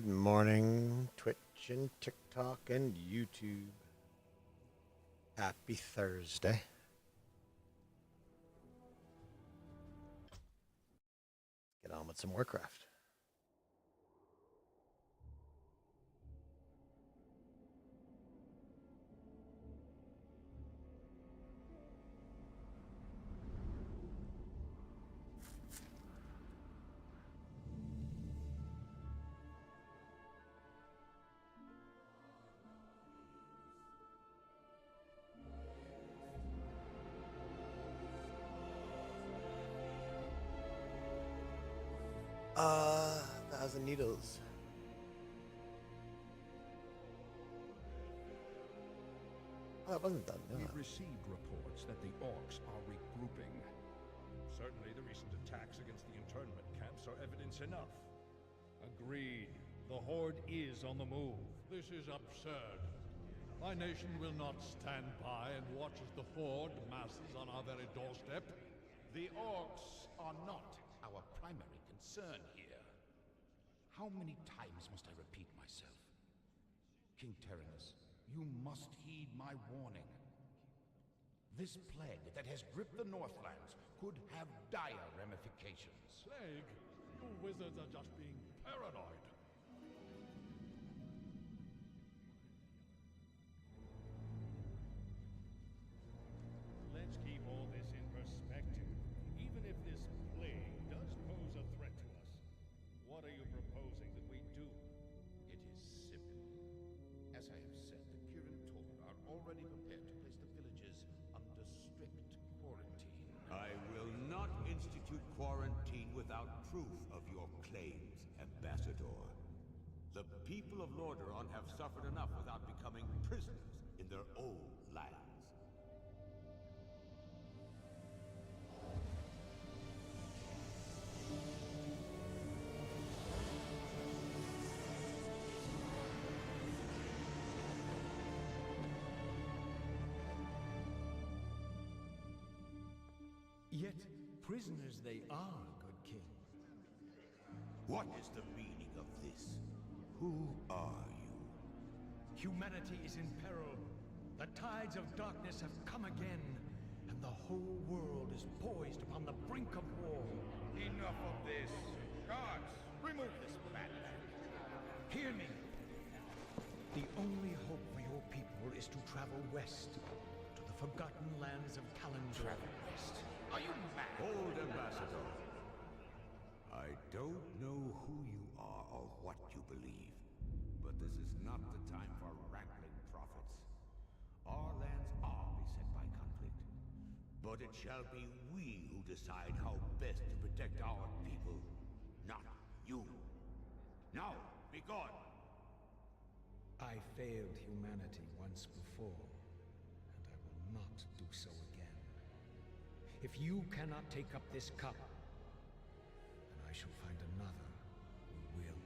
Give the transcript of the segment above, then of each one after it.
Good morning, Twitch and TikTok and YouTube. Happy Thursday. Get on with some Warcraft. Thousand Needles. Oh, that wasn't done. No. We've received reports that the orcs are regrouping. Certainly the recent attacks against the internment camps are evidence enough. Agreed. The Horde is on the move. This is absurd. My nation will not stand by and watch as the Horde masses on our very doorstep. The orcs are not our primary concern here. How many times must I repeat myself? King Tyrannus, you must heed my warning. This plague that has gripped the Northlands could have dire ramifications. Plague? You wizards are just being paranoid. Let's keep all this in perspective. Even if this plague does pose a threat to us, what are you proposing that we do? It is simple. As I have said, the Kirin Tor are already prepared to place the villages under strict quarantine. I will not institute quarantine without proof of your claims, Ambassador. The people of Lordaeron have suffered enough without becoming prisoners in their own lands. Yet prisoners they are, good king. What is the meaning of this? Who are you? Humanity is in peril. The tides of darkness have come again, and the whole world is poised upon the brink of war. Enough of this. Guards, remove this madman. Hear me. The only hope for your people is to travel west, to the forgotten lands of Kalimdor. Travel west? Are you mad? Hold, Ambassador. I don't know who you are or what you believe, but this is not the time for wrangling prophets. Our lands are beset by conflict, but it shall be we who decide how best to protect our people, not you. Now, be gone! I failed humanity once before, and I will not do so again. If you cannot take up this cup, then I shall find another who will.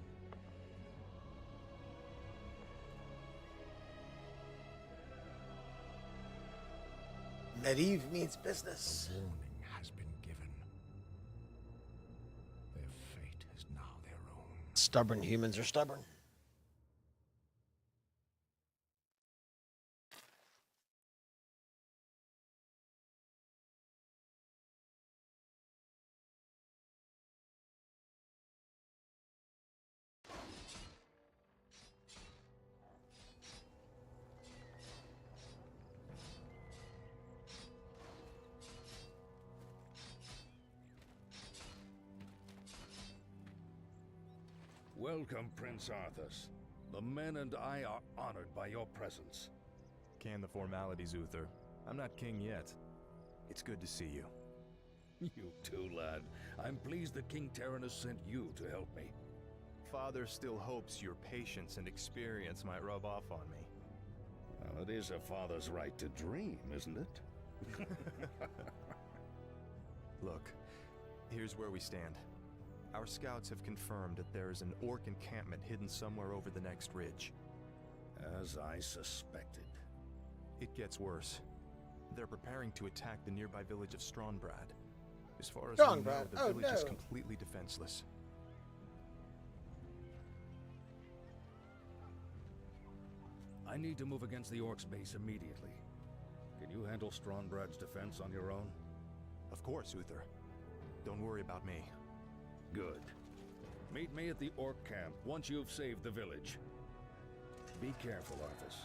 Medivh means business. A warning has been given. Their fate is now their own. Stubborn humans are stubborn. Welcome, Prince Arthas. The men and I are honored by your presence. Can the formalities, Uther. I'm not king yet. It's good to see you. You too, lad. I'm pleased that King Tyrannus sent you to help me. Father still hopes your patience and experience might rub off on me. Well, it is a father's right to dream, isn't it? Look, here's where we stand. Our scouts have confirmed that there is an orc encampment hidden somewhere over the next ridge. As I suspected. It gets worse. They're preparing to attack the nearby village of Stronbrad. As far as we know, Stronbrad? the Oh, village is no. completely defenseless. I need to move against the Orcs' base immediately. Can you handle Strongrad's defense on your own? Of course, Uther. Don't worry about me. Good. Meet me at the Orc camp once you've saved the village. Be careful, Arthas.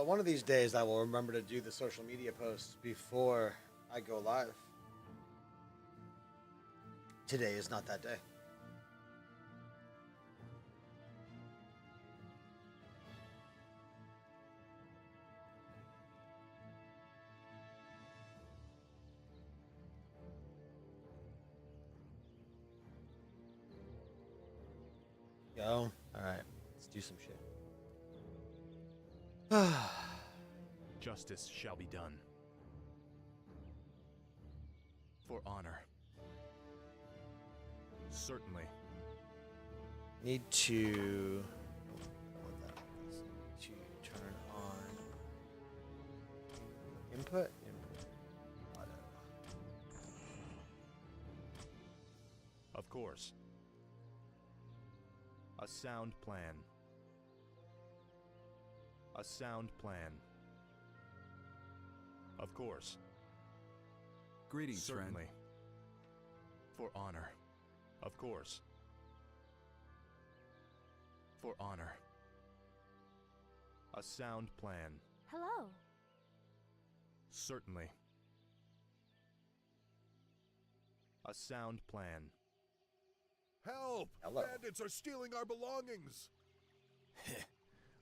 One of these days I will remember to do the social media posts before I go live. Today is not that day. Go. All right. Let's do some shit. Justice shall be done. For honor. Certainly. Need to. What that is. Need to turn on input. Auto. Of course. A sound plan. A sound plan. Of course. Greetings, Certainly. friend. For honor. Of course. For honor. A sound plan. Hello. Certainly. A sound plan. Help! Hello. Bandits are stealing our belongings!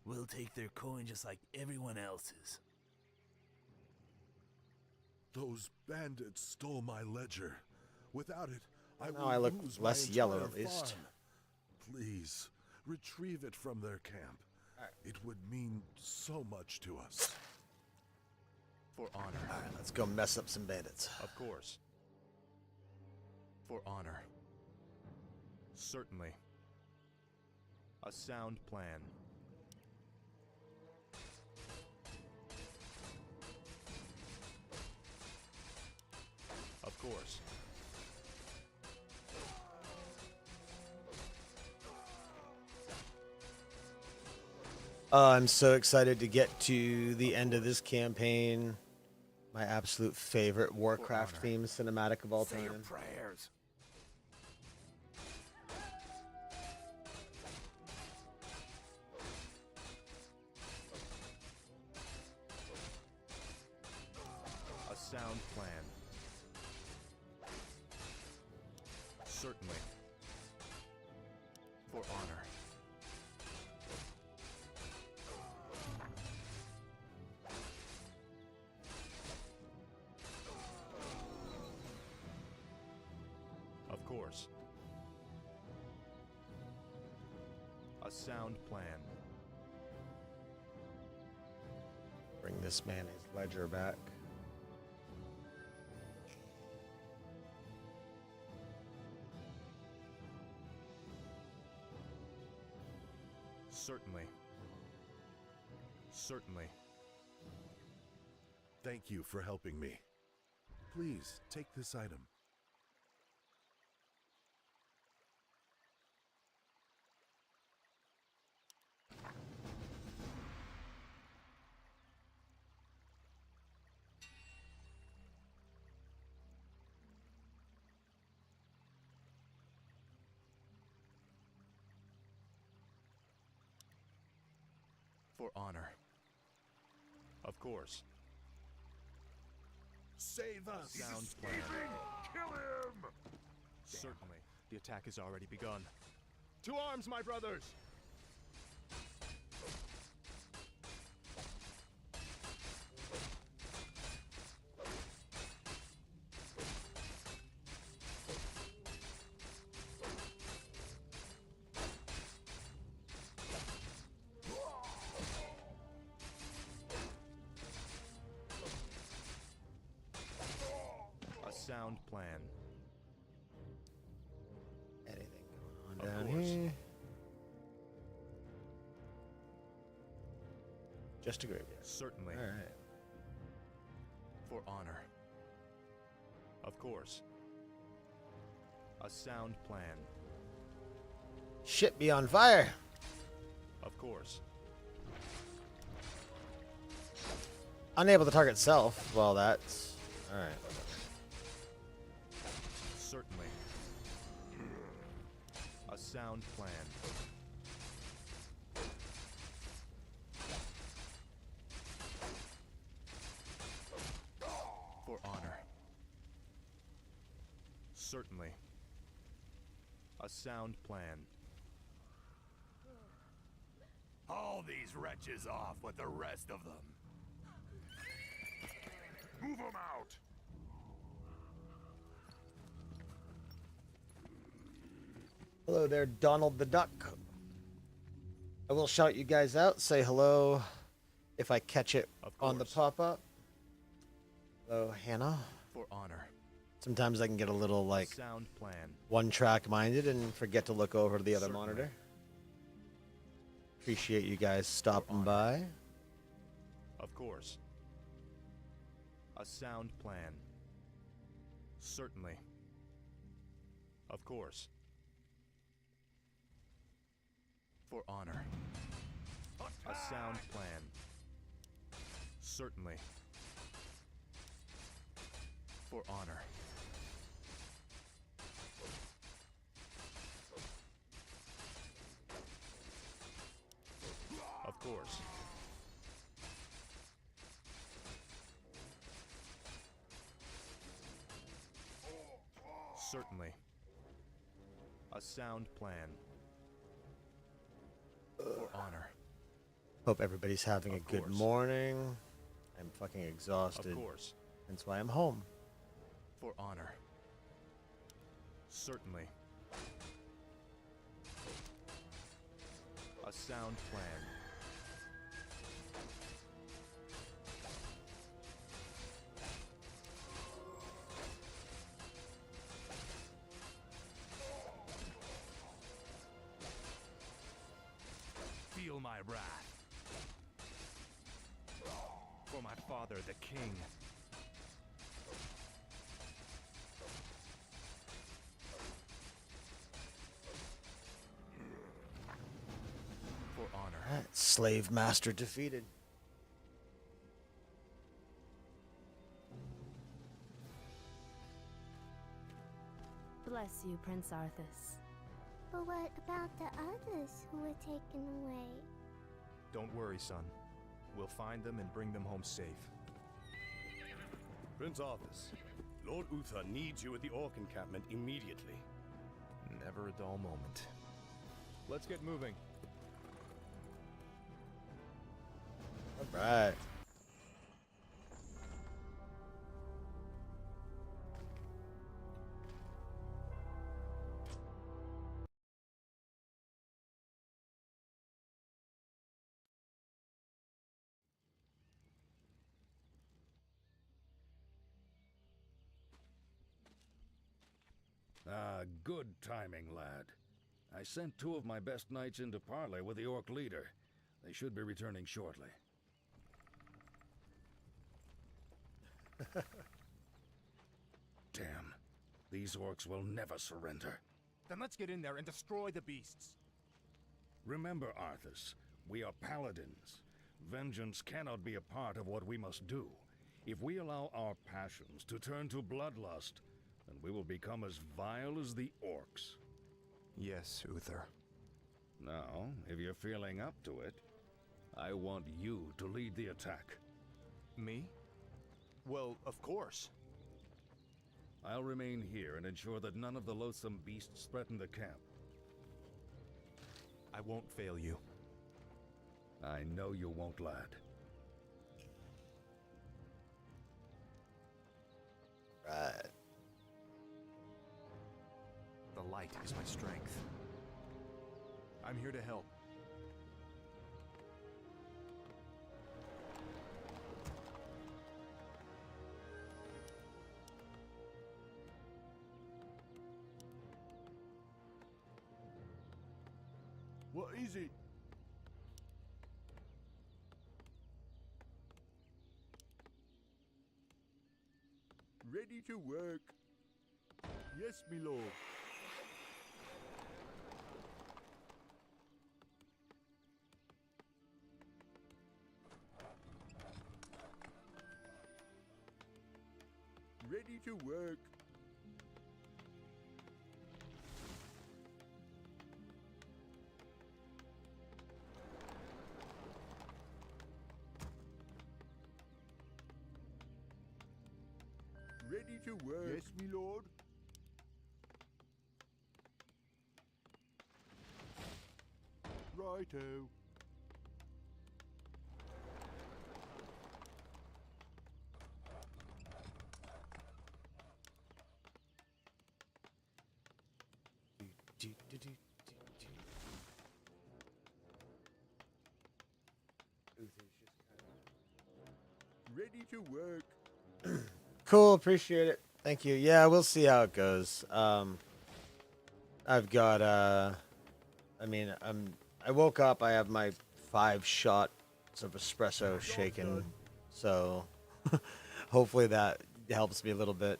We'll take their coin just like everyone else's. Those bandits stole my ledger. Without it, Now I look lose less my yellow, entire at least. farm. Please, retrieve it from their camp. It would mean so much to us. For honor. All right, let's go mess up some bandits. Of course. For honor. Certainly. A sound plan. Of course. I'm so excited to get to the end of this campaign. My absolute favorite Warcraft honor. theme cinematic of all Say your time. prayers. A sound plan. Certainly. For honor. Of course. A sound plan. Bring this man his ledger back. Certainly. Certainly. Thank you for helping me. Please, take this item. For honor. Of course. Save us! Sound plan. Kill him! Certainly. The attack has already begun. To arms, my brothers! A sound plan. Anything going Of on down course. here? Just a graveyard. Certainly. All right. For honor. Of course. A sound plan. Shit be on fire. Of course. Unable to target self. Well, that's all right. Certainly. A sound plan. For honor. Certainly. A sound plan. Haul these wretches off with the rest of them. Move them out! Hello there, Donald the Duck. I will shout you guys out. Say hello if I catch it Of on the course. pop-up. Hello, Hannah. For honor. Sometimes I can get a little like Sound plan. one-track minded and forget to look over to the other Certainly. monitor. Appreciate you guys stopping by. Of course. A sound plan. Certainly. Of course. For honor. A sound plan. Certainly. For honor. Of course. Certainly. A sound plan. For honor. Hope everybody's having a Of good course. morning. I'm fucking Of exhausted. course. That's why I'm home. For honor. Certainly. A sound plan. Feel my wrath. For my father, the king. For honor. Alright, slave master defeated. Bless you, Prince Arthas. But what about the others who were taken away? Don't worry, son. We'll find them and bring them home safe. Prince Arthas, Lord Uther needs you at the Orc encampment immediately. Never a dull moment. Let's get moving. Alright. Ah, good timing, lad. I sent 2 of my best knights into parley with the Orc leader. They should be returning shortly. Damn. These Orcs will never surrender. Then let's get in there and destroy the beasts. Remember, Arthas, we are paladins. Vengeance cannot be a part of what we must do. If we allow our passions to turn to bloodlust, then we will become as vile as the Orcs. Yes, Uther. Now, if you're feeling up to it, I want you to lead the attack. Me? Well, of course. I'll remain here and ensure that none of the loathsome beasts threaten the camp. I won't fail you. I know you won't, lad. Right. The light is my strength. I'm here to help. What is it? Ready to work. Yes, my lord. Ready to work. Ready to work. Yes, my lord. Righto. Ready to work. Cool, appreciate it. Thank you. Yeah, we'll see how it goes. I've got I woke up, I have my 5 shots of espresso shaken. So hopefully that helps me a little bit.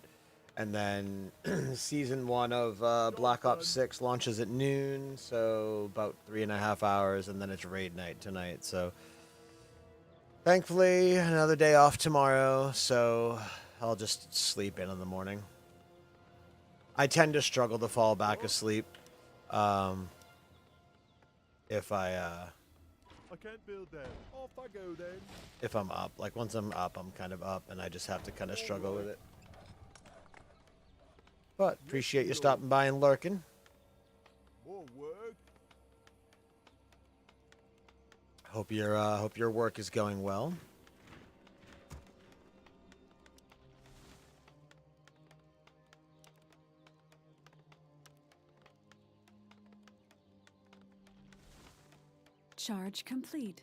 And then season 1 of Black Ops 6 launches at noon, so about 3.5 hours, and then it's raid night tonight. So thankfully, another day off tomorrow, so I'll just sleep in the morning. I tend to struggle to fall back asleep. If I can't build them. Off I go then. if I'm up, like once I'm up, I'm kind of up, and I just have to kind of struggle with it. But appreciate you stopping by and lurking. More work. Hope your work is going well. Charge complete.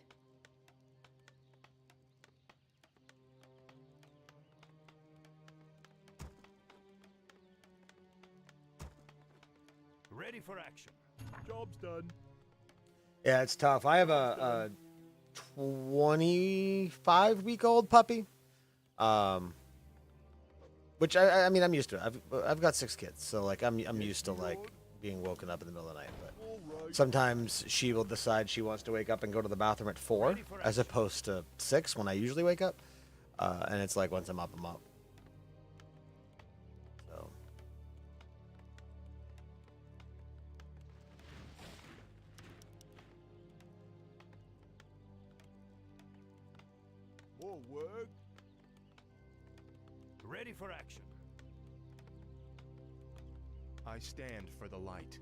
Ready for action. Job's done. Yeah, it's tough. I have a 25-week-old puppy, which I mean I'm used to it. I've got 6 kids, so like I'm used to like being woken up in the middle of the night. But sometimes she will decide she wants to wake up and go to the bathroom at 4, as opposed to 6 when I usually wake up, and it's like once I'm up, I'm up. So. More work. Ready for action. I stand for the light.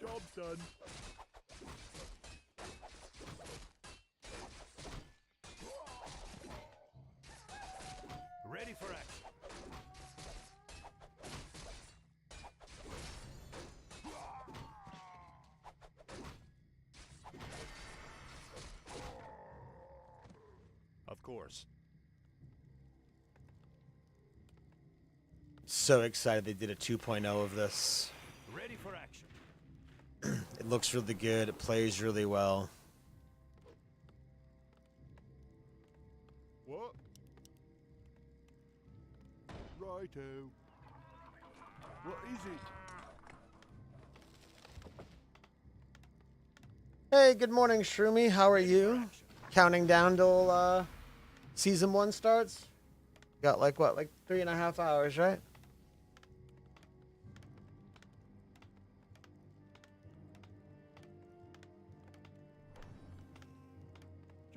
Job's done. Ready for action. Of course. So excited they did a 2.0 of this. Ready for action. It looks really good. It plays really well. What? Righto. What is it? Hey, good morning, Shroomy. How are you? Counting down till season 1 starts. Got like what, like 3.5 hours, right?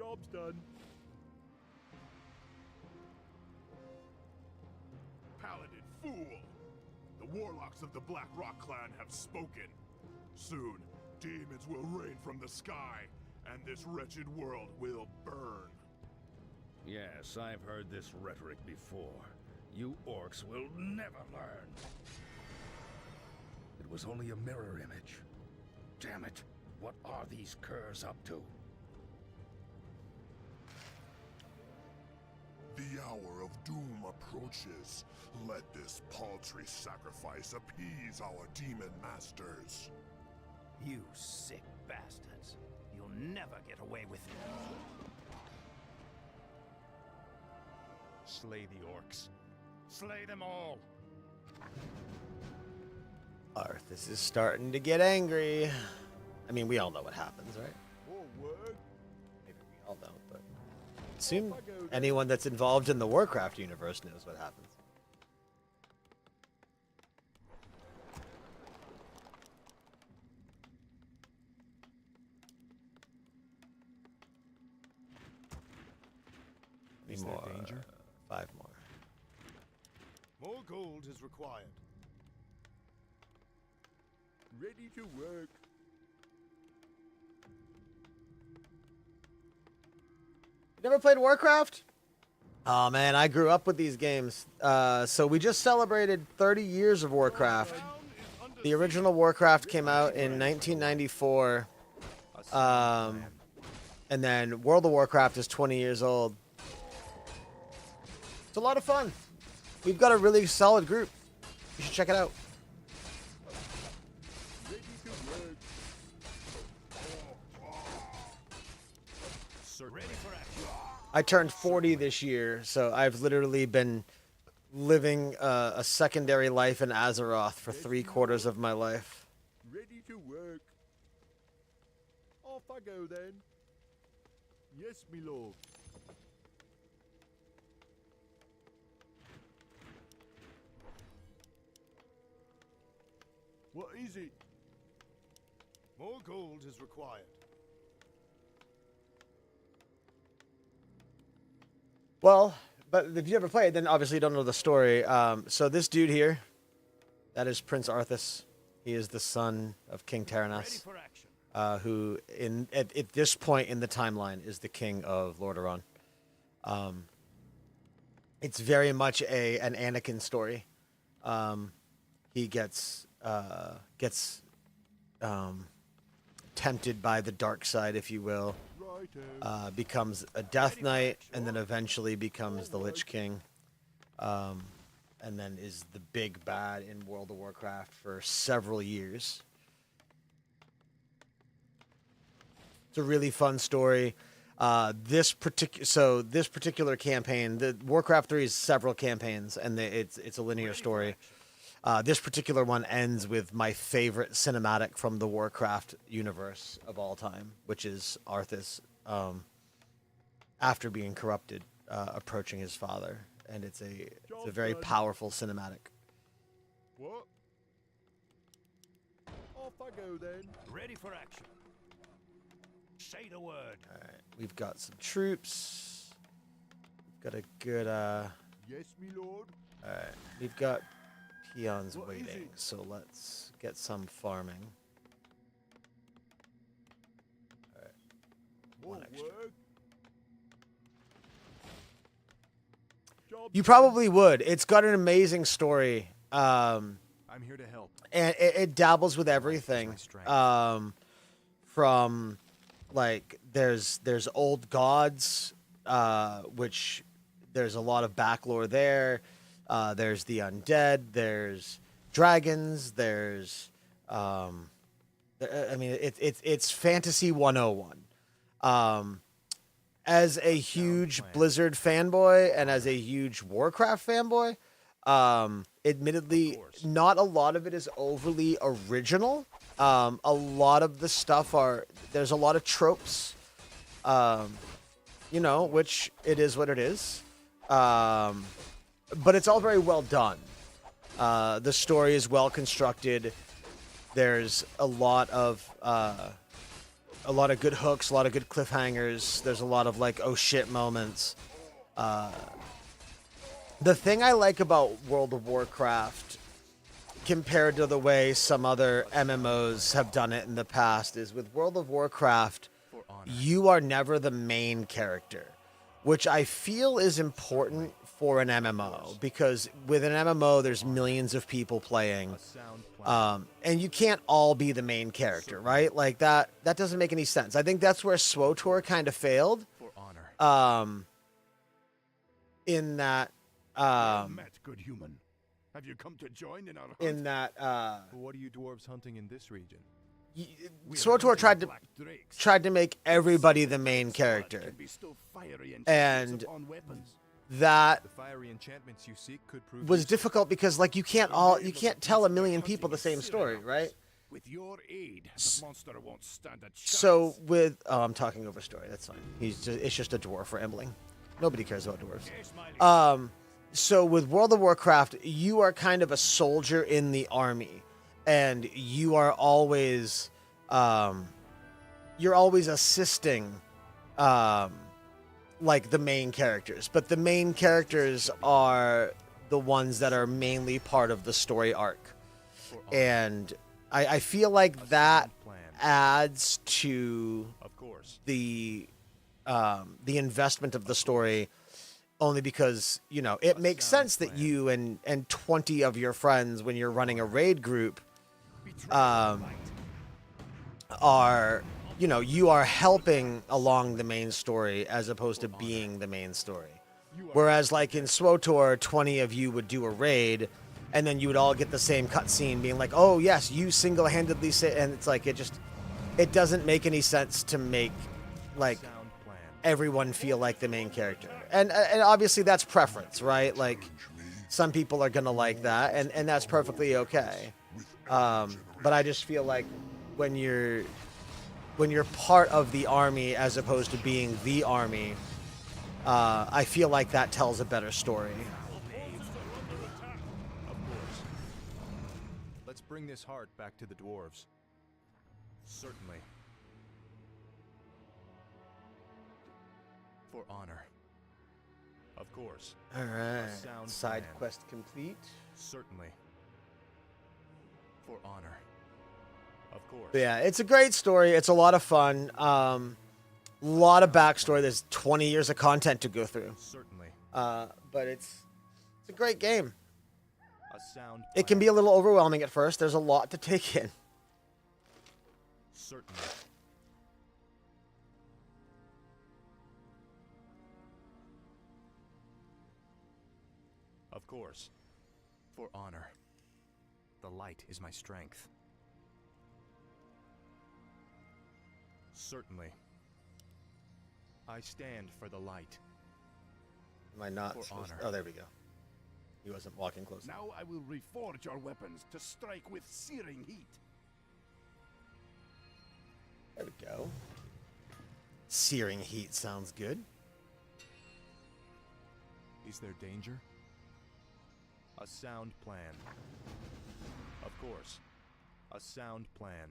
Job's done. Paladin fool! The warlocks of the Black Rock clan have spoken. Soon, demons will rain from the sky, and this wretched world will burn. Yes, I've heard this rhetoric before. You orcs will never learn. It was only a mirror image. Damn it, what are these curs up to? The hour of doom approaches. Let this paltry sacrifice appease our demon masters. You sick bastards. You'll never get away with it. Slay the orcs. Slay them all. Arthas is starting to get angry. I mean, we all know what happens, right? Maybe we all don't, but assume anyone that's involved in the Warcraft universe knows what happens. Is there danger? 5 more. More gold is required. Ready to work. You never played Warcraft? Oh man, I grew up with these games. So we just celebrated 30 years of Warcraft. The original Warcraft came out in 1994. And then World of Warcraft is 20 years old. It's a lot of fun. We've got a really solid group. You should check it out. I turned 40 this year, so I've literally been living a secondary life in Azeroth for 3/4 of my life. Ready to work. Off I go then. Yes, me lord. What is it? More gold is required. Well, but if you ever played, then obviously you don't know the story. So this dude here, that is Prince Arthas. He is the son of King Taranas, who at this point in the timeline is the king of Lordaeron. It's very much an Anakin story. He gets tempted by the dark side, if you will. Becomes a Death Knight, and then eventually becomes the Lich King, and then is the big bad in World of Warcraft for several years. It's a really fun story. This particular campaign, the Warcraft 3 is several campaigns, and it's a linear story. This particular one ends with my favorite cinematic from the Warcraft universe of all time, which is Arthas, after being corrupted, approaching his father, and it's a very powerful cinematic. What? Off I go then. Ready for action. Say the word. All right, we've got some troops. We've got a good. Yes, me lord. All right, we've got peons What is waiting, it? so let's get some farming. All right, More one extra. work. Job You probably would. It's got an amazing story. I'm here to help. And it dabbles with everything. My strength. From like there's old gods, which there's a lot of backlore there. There's the undead. There's dragons. There's I mean it's fantasy 101. As a huge Blizzard fanboy and as a huge Warcraft fanboy, admittedly, not a lot of it is overly original. A lot of the stuff there's a lot of tropes, which it is what it is. But it's all very well done. The story is well constructed. There's a lot of a lot of good hooks, a lot of good cliffhangers. There's a lot of like oh shit moments. The thing I like about World of Warcraft compared to the way some other MMOs have done it in the past is with World of Warcraft, you are never the main character, which I feel is important for an MMO, because with an MMO there's millions of people playing, and you can't all be the main character, right? Like that doesn't make any sense. I think that's where SWTOR kind of failed, in that met, good human. Have you come to join in our hunt? in that What are you dwarves hunting in this region? SWTOR tried to make everybody the main character, and that The fiery enchantments you seek could prove was useful. difficult because like you can't tell a million people the same story, right? With your aid, the monster won't stand a chance. So with I'm talking over story. That's fine. It's just a dwarf rambling. Nobody cares about dwarves. So with World of Warcraft, you are kind of a soldier in the army, and you are always assisting like the main characters, but the main characters are the ones that are mainly part of the story arc, and I feel like that adds to the investment of the story, only because, you know, it makes sense that you and 20 of your friends, when you're running a raid group, are, you know, you are helping along the main story as opposed to being the main story. Whereas like in SWTOR, 20 of you would do a raid, and then you would all get the same cutscene being like, oh yes, you single-handedly say, and it's like, it doesn't make any sense to make like everyone feel like the main character. And obviously that's preference, right? Like some people are gonna like that, and that's perfectly okay. But I just feel like when you're part of the army as opposed to being the army, I feel like that tells a better story. Of course. Let's bring this heart back to the dwarves. Certainly. For honor. Of course. All right. Sound Side plan. quest complete. Certainly. For honor. Of course. But yeah, it's a great story. It's a lot of fun. Lot of backstory. There's 20 years of content to go through. Certainly. But it's a great game. A sound It can be a little overwhelming at first. There's a lot to take in. Certainly. Of course. For honor. The light is my strength. Certainly. I stand for the light. Am I not For supposed honor. Oh, there we go. He wasn't walking close. Now I will reforge your weapons to strike with searing heat. There we go. Searing heat sounds good. Is there danger? A sound plan. Of course. A sound plan.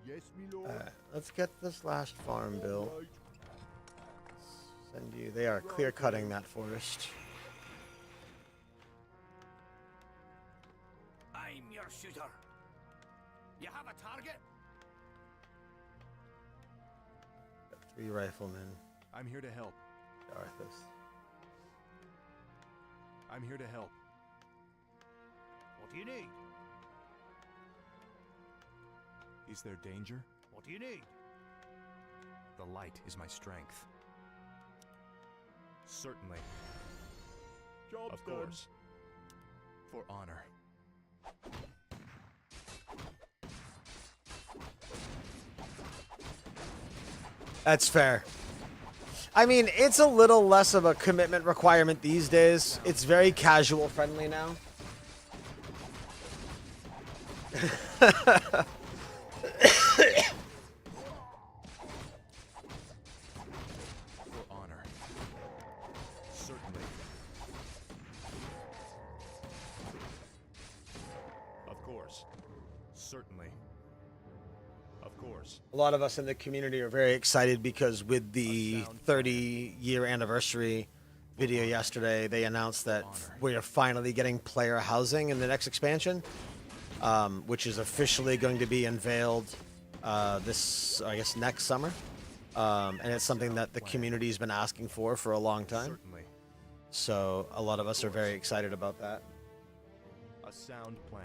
Yes, my lord. Alright, let's get this last farm built. Send you. They are clear cutting that forest. I'm your shooter. You have a target? Got 3 riflemen. I'm here to help. Arthas. I'm here to help. What do you need? Is there danger? What do you need? The light is my strength. Certainly. Job's Of done. course. For honor. That's fair. I mean, it's a little less of a commitment requirement these days. It's very casual friendly now. For honor. Certainly. Of course. Certainly. A lot of us in the community are very excited because with the 30-year anniversary video yesterday, they announced that we are finally getting player housing in the next expansion, which is officially going to be unveiled this, I guess, next summer. And it's something that the community's been asking for a long time. So a lot of us are very excited about that. A sound plan.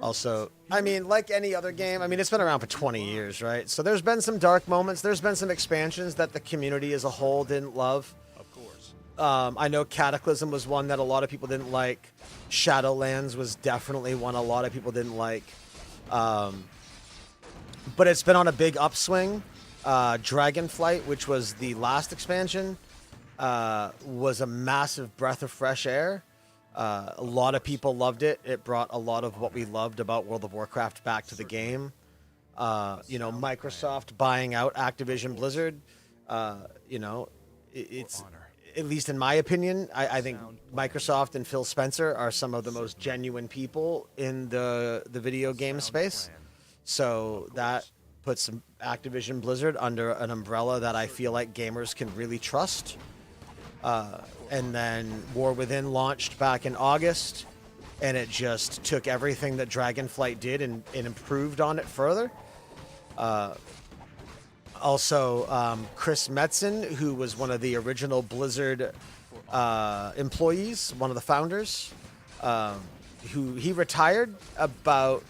Also, I mean, like any other game, I mean, it's been around for 20 years, right? So there's been some dark moments. There's been some expansions that the community as a whole didn't love. Of course. I know Cataclysm was one that a lot of people didn't like. Shadowlands was definitely one a lot of people didn't like. But it's been on a big upswing. Dragonflight, which was the last expansion, was a massive breath of fresh air. A lot of people loved it. It brought a lot of what we loved about World of Warcraft back to the game. You know, Microsoft buying out Activision Blizzard. You know, it's, at least in my opinion, I think Microsoft and Phil Spencer are some of the most genuine people in the video game space. So that puts Activision Blizzard under an umbrella that I feel like gamers can really trust. And then War Within launched back in August, and it just took everything that Dragonflight did and improved on it further. Also, Chris Metzen, who was one of the original Blizzard employees, one of the founders, he retired about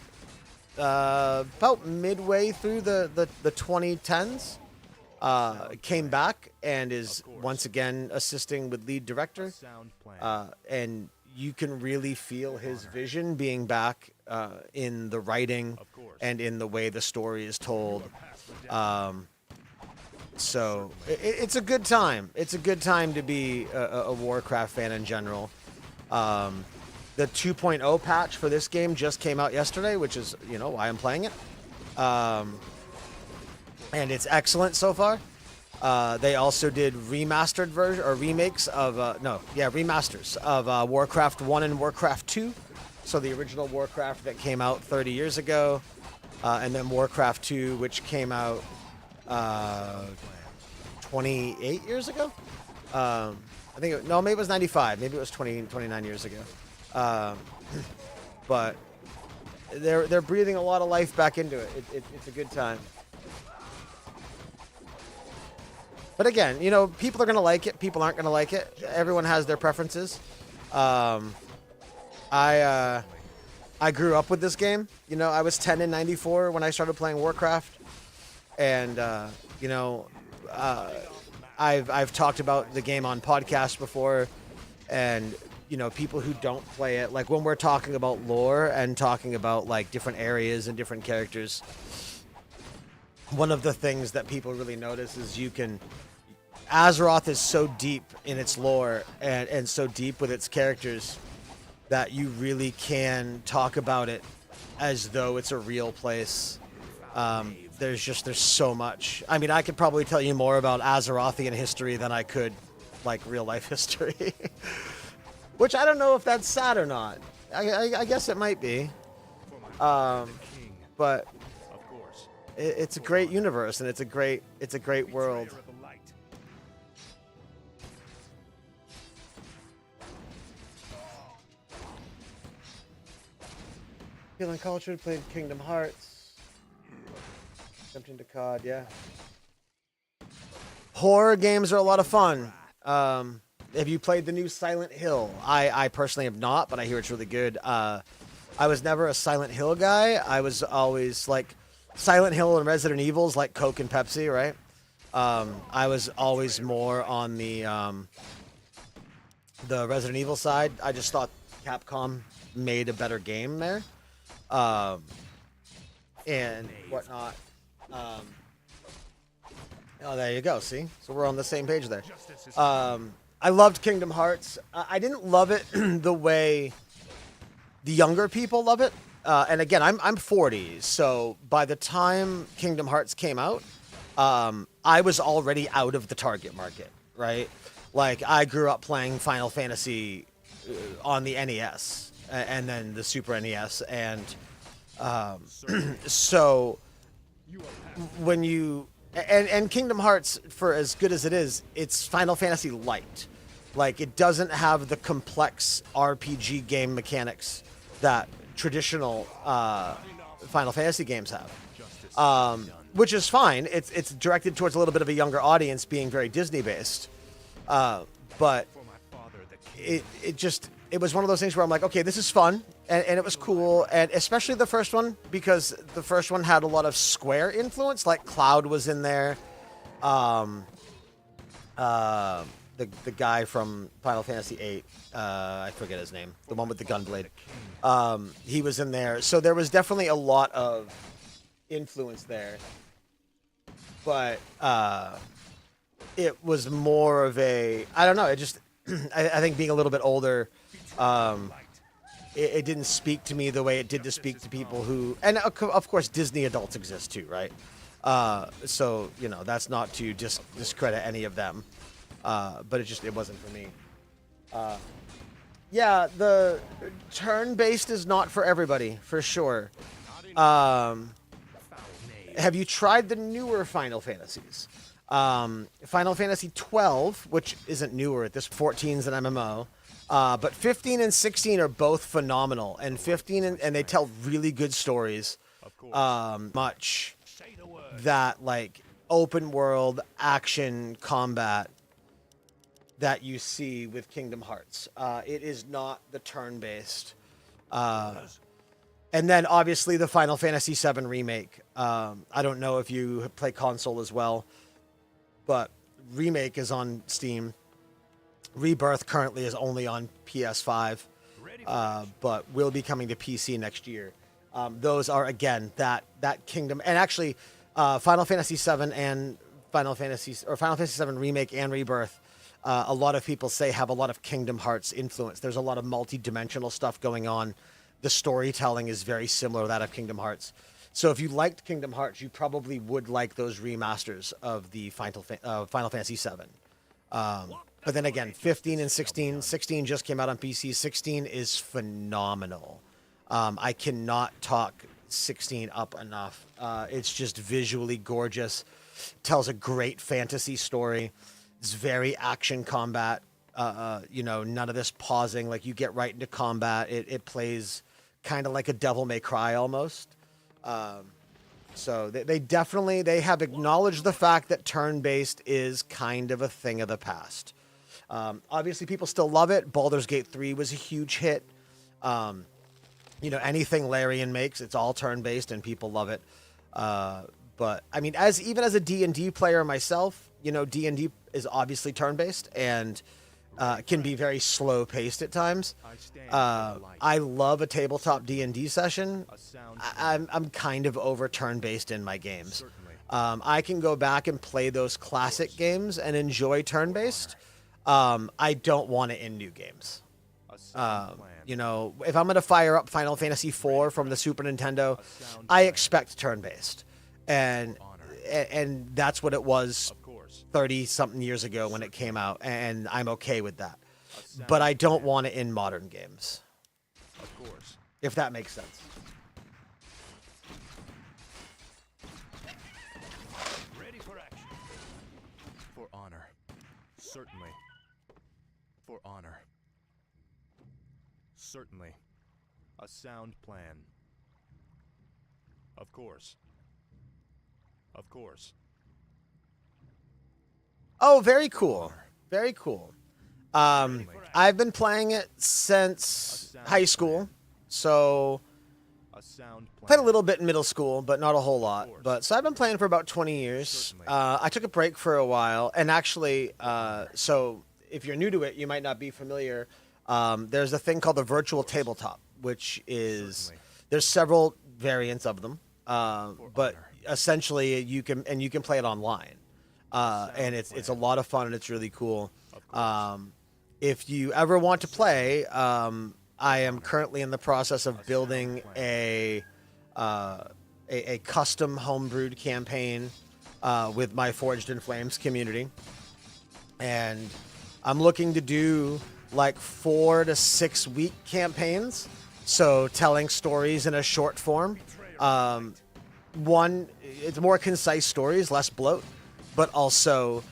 midway through the 2010s. Came back and is once again assisting with lead director. And you can really feel his vision being back in the writing and in the way the story is told. So it's a good time. It's a good time to be a Warcraft fan in general. The 2.0 patch for this game just came out yesterday, which is, you know, why I'm playing it. And it's excellent so far. They also did remastered version or remakes of remasters of Warcraft 1 and Warcraft 2. So the original Warcraft that came out 30 years ago, and then Warcraft 2, which came out 28 years ago. I think maybe it was 95. Maybe it was 29 years ago. But they're breathing a lot of life back into it. It's a good time. But again, you know, people are going to like it. People aren't going to like it. Everyone has their preferences. I grew up with this game. You know, I was 10 in 94 when I started playing Warcraft. And, you know, I've talked about the game on podcasts before. And, you know, people who don't play it, like when we're talking about lore and talking about, like, different areas and different characters, one of the things that people really notice is Azeroth is so deep in its lore and so deep with its characters that you really can talk about it as though it's a real place. There's so much. I mean, I could probably tell you more about Azerothian history than I could, like, real life history. Which I don't know if that's sad or not. I guess it might be. But it's a great universe and it's a great world. Feeling cultured, played Kingdom Hearts. Jumped into COD, yeah. Horror games are a lot of fun. Have you played the new Silent Hill? I personally have not, but I hear it's really good. I was never a Silent Hill guy. I was always like Silent Hill and Resident Evil's like Coke and Pepsi, right? I was always more on the Resident Evil side. I just thought Capcom made a better game there. And whatnot. Oh, there you go. See? So we're on the same page there. I loved Kingdom Hearts. I didn't love it the way the younger people love it. And again, I'm 40, so by the time Kingdom Hearts came out, I was already out of the target market, right? Like, I grew up playing Final Fantasy on the NES and then the Super NES, and so when you and Kingdom Hearts, for as good as it is, it's Final Fantasy light. Like, it doesn't have the complex RPG game mechanics that traditional Final Fantasy games have, which is fine. It's directed towards a little bit of a younger audience, being very Disney based, but it was one of those things where I'm like, okay, this is fun, and it was cool, and especially the first one, because the first one had a lot of Square influence, like Cloud was in there, the guy from Final Fantasy VIII, I forget his name, the one with the gunblade, he was in there, so there was definitely a lot of influence there, but it was more of a, I don't know, it just, I think being a little bit older, it didn't speak to me the way it did to speak to people who, and of course Disney adults exist too, right? So, you know, that's not to discredit any of them, but it wasn't for me. Yeah, the turn-based is not for everybody, for sure. Have you tried the newer Final Fantasies? Final Fantasy 12, which isn't newer at this, 14's an MMO, but 15 and 16 are both phenomenal, and 15 and they tell really good stories. Much that like open world action combat that you see with Kingdom Hearts. It is not the turn-based. And then obviously the Final Fantasy VII remake. I don't know if you play console as well, but Remake is on Steam. Rebirth currently is only on PS5, but will be coming to PC next year. Those are, again, that Kingdom, and actually Final Fantasy VII and Final Fantasy VII Remake and Rebirth, a lot of people say have a lot of Kingdom Hearts influence. There's a lot of multi-dimensional stuff going on. The storytelling is very similar to that of Kingdom Hearts. So if you liked Kingdom Hearts, you probably would like those remasters of the Final Fantasy VII. But then again, 15 and 16. 16 just came out on PC. 16 is phenomenal. I cannot talk 16 up enough. It's just visually gorgeous. Tells a great fantasy story. It's very action combat. You know, none of this pausing. Like, you get right into combat. It plays kind of like a Devil May Cry almost. So they have acknowledged the fact that turn-based is kind of a thing of the past. Obviously, people still love it. Baldur's Gate 3 was a huge hit. You know, anything Larian makes, it's all turn-based, and people love it. But, I mean, even as a D&D player myself, you know, D&D is obviously turn-based, and can be very slow-paced at times. I love a tabletop D&D session. I'm kind of over turn-based in my games. I can go back and play those classic games and enjoy turn-based. I don't want it in new games. You know, if I'm going to fire up Final Fantasy IV from the Super Nintendo, I expect turn-based. And that's what it was 30-something years ago when it came out, and I'm okay with that. But I don't want it in modern games. Of course. If that makes sense. Ready for action. For honor. Certainly. For honor. Certainly. A sound plan. Of course. Of course. Oh, very cool. Very cool. I've been playing it since high school, so played a little bit in middle school, but not a whole lot. So I've been playing for about 20 years. I took a break for a while, and actually, so if you're new to it, you might not be familiar. There's a thing called the virtual tabletop, which is there's several variants of them, but essentially you can play it online. And it's a lot of fun, and it's really cool. If you ever want to play, I am currently in the process of building a custom homebrewed campaign with my Forged in Flames community, and I'm looking to do like 4 to 6 week campaigns, so telling stories in a short form. one, it's more concise stories, less bloat, but also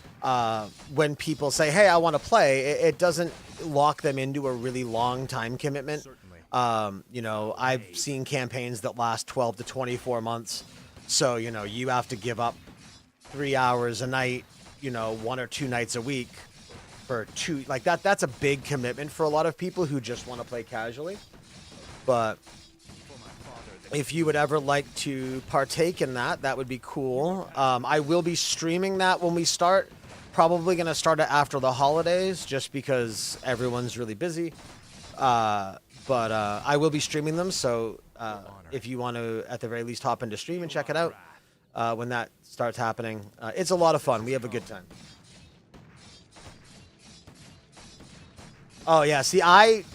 when people say, hey, I want to play, it doesn't lock them into a really long time commitment. You know, I've seen campaigns that last 12 to 24 months. So, you know, you have to give up 3 hours a night, you know, 1 or 2 nights a week for two, like that's a big commitment for a lot of people who just want to play casually. But if you would ever like to partake in that, that would be cool. I will be streaming that when we start. Probably going to start it after the holidays just because everyone's really busy. But I will be streaming them, so if you want to, at the very least, hop into stream and check it out when that starts happening. It's a lot of fun. We have a good time. Oh, yeah. See, I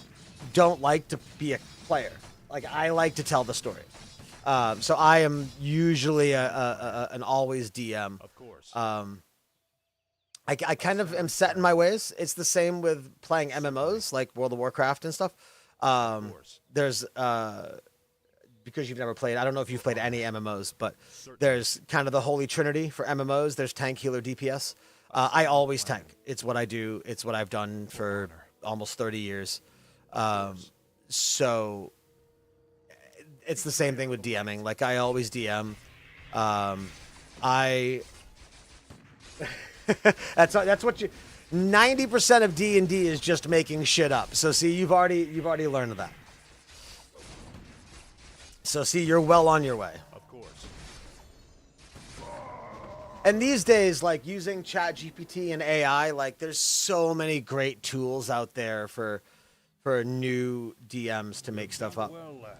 don't like to be a player. Like, I like to tell the story. So I am usually an always DM. Of course. I kind of am set in my ways. It's the same with playing MMOs, like World of Warcraft and stuff. There's, because you've never played, I don't know if you've played any MMOs, but there's kind of the holy trinity for MMOs. There's tank, healer, DPS. I always tank. It's what I do. It's what I've done for almost 30 years. So it's the same thing with DMing. Like, I always DM. That's what you. 90% of D&D is just making shit up. So see, you've already learned that. So see, you're well on your way. Of course. And these days, like using ChatGPT and AI, like there's so many great tools out there for new DMs to make stuff up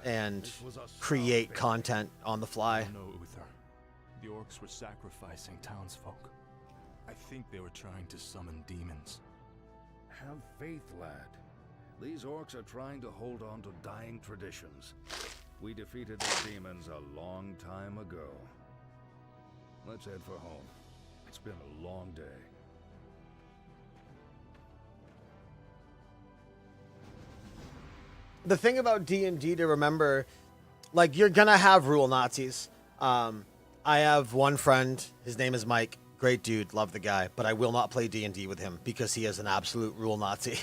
and create content on the fly. No, Uther. The orcs were sacrificing townsfolk. I think they were trying to summon demons. Have faith, lad. These orcs are trying to hold on to dying traditions. We defeated the demons a long time ago. Let's head for home. It's been a long day. The thing about D&D to remember, like, you're gonna have rule Nazis. I have one friend, his name is Mike, great dude, love the guy, but I will not play D&D with him because he is an absolute rule Nazi.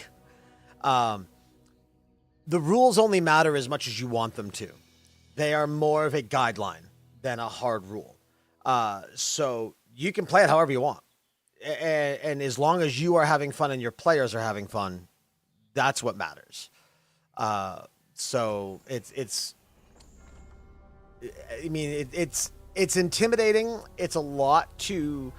The rules only matter as much as you want them to. They are more of a guideline than a hard rule. So you can play it however you want. And as long as you are having fun and your players are having fun, that's what matters. So it's intimidating. It's a lot to,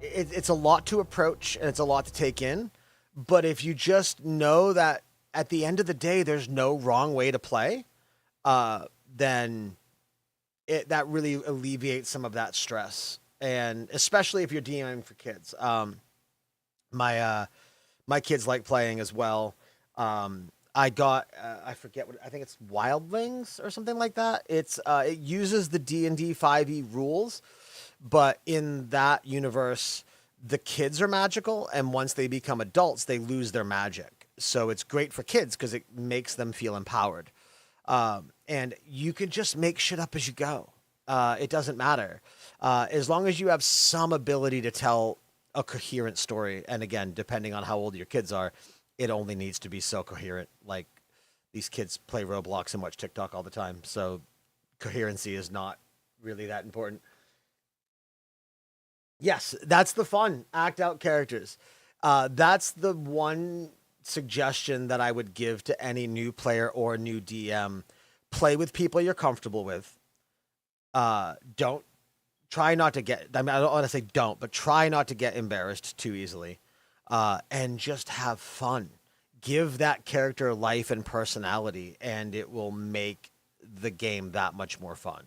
it's a lot to approach and it's a lot to take in. But if you just know that at the end of the day, there's no wrong way to play, then that really alleviates some of that stress. And especially if you're DMing for kids. My kids like playing as well. I got, I forget what, I think it's Wildlings or something like that. It uses the D&D 5e rules, but in that universe, the kids are magical, and once they become adults, they lose their magic. So it's great for kids because it makes them feel empowered. And you can just make shit up as you go. It doesn't matter. As long as you have some ability to tell a coherent story, and again, depending on how old your kids are, it only needs to be so coherent. Like, these kids play Roblox and watch TikTok all the time, so coherency is not really that important. Yes, that's the fun. Act out characters. That's the one suggestion that I would give to any new player or new DM. Play with people you're comfortable with. Don't try not to get, I mean, I don't want to say don't, but try not to get embarrassed too easily. And just have fun. Give that character life and personality, and it will make the game that much more fun.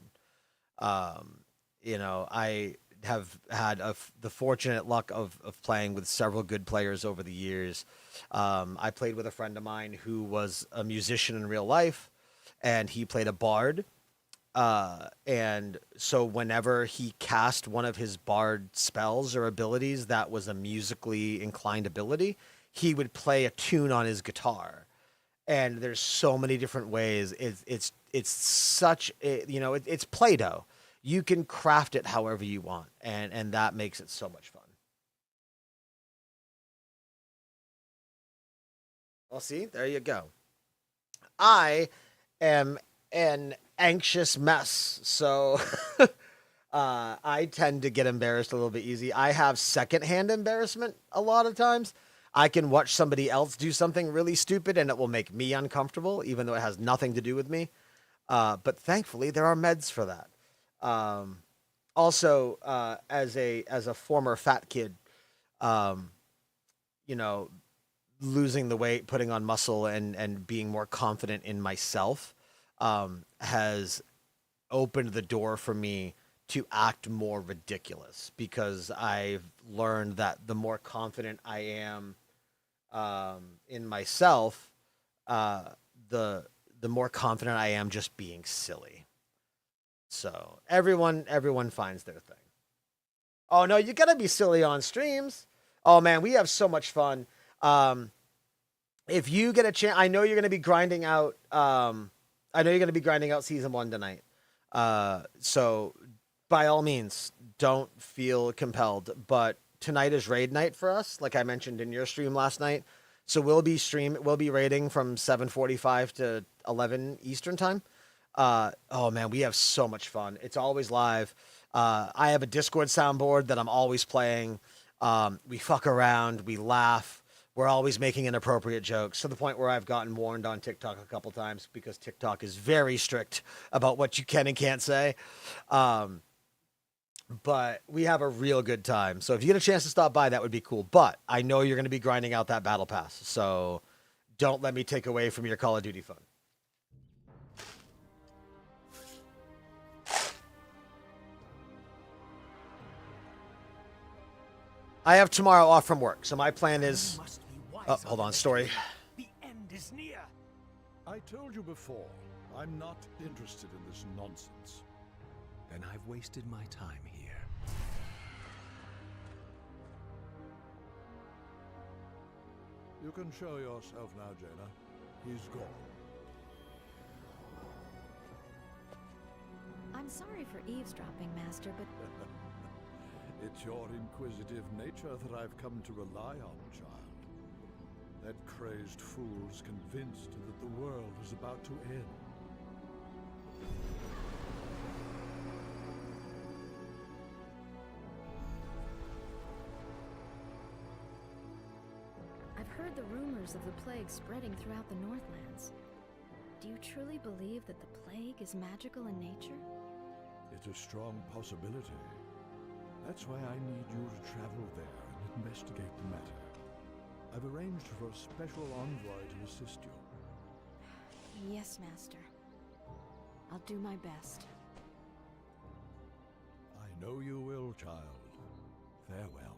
You know, I have had the fortunate luck of playing with several good players over the years. I played with a friend of mine who was a musician in real life, and he played a bard. And so whenever he cast one of his bard spells or abilities that was a musically inclined ability, he would play a tune on his guitar. And there's so many different ways. it's such it's Play-Doh. You can craft it however you want, and that makes it so much fun. Well, see, there you go. I am an anxious mess, so I tend to get embarrassed a little bit easy. I have secondhand embarrassment a lot of times. I can watch somebody else do something really stupid and it will make me uncomfortable, even though it has nothing to do with me. But thankfully, there are meds for that. Also, as a former fat kid, you know, losing the weight, putting on muscle, and being more confident in myself has opened the door for me to act more ridiculous, because I've learned that the more confident I am in myself, the more confident I am just being silly. So everyone finds their thing. Oh no, you gotta be silly on streams. Oh man, we have so much fun. If you get a chance, I know you're gonna be grinding out. Season 1 tonight. So by all means, don't feel compelled. But tonight is raid night for us, like I mentioned in your stream last night. So we'll be raiding from 7:45 to 11 Eastern time. Oh man, we have so much fun. It's always live. I have a Discord soundboard that I'm always playing. We fuck around, we laugh. We're always making inappropriate jokes, to the point where I've gotten warned on TikTok a couple times, because TikTok is very strict about what you can and can't say. But we have a real good time. So if you get a chance to stop by, that would be cool. But I know you're going to be grinding out that battle pass, so don't let me take away from your Call of Duty fun. I have tomorrow off from work, so my plan is... Oh, hold on, story. The end is near. I told you before, I'm not interested in this nonsense. Then I've wasted my time here. You can show yourself now, Jaina. He's gone. I'm sorry for eavesdropping, Master, but... It's your inquisitive nature that I've come to rely on, child. That crazed fool's convinced that the world is about to end. I've heard the rumors of the plague spreading throughout the Northlands. Do you truly believe that the plague is magical in nature? It's a strong possibility. That's why I need you to travel there and investigate the matter. I've arranged for a special envoy to assist you. Yes, Master. I'll do my best. I know you will, child. Farewell.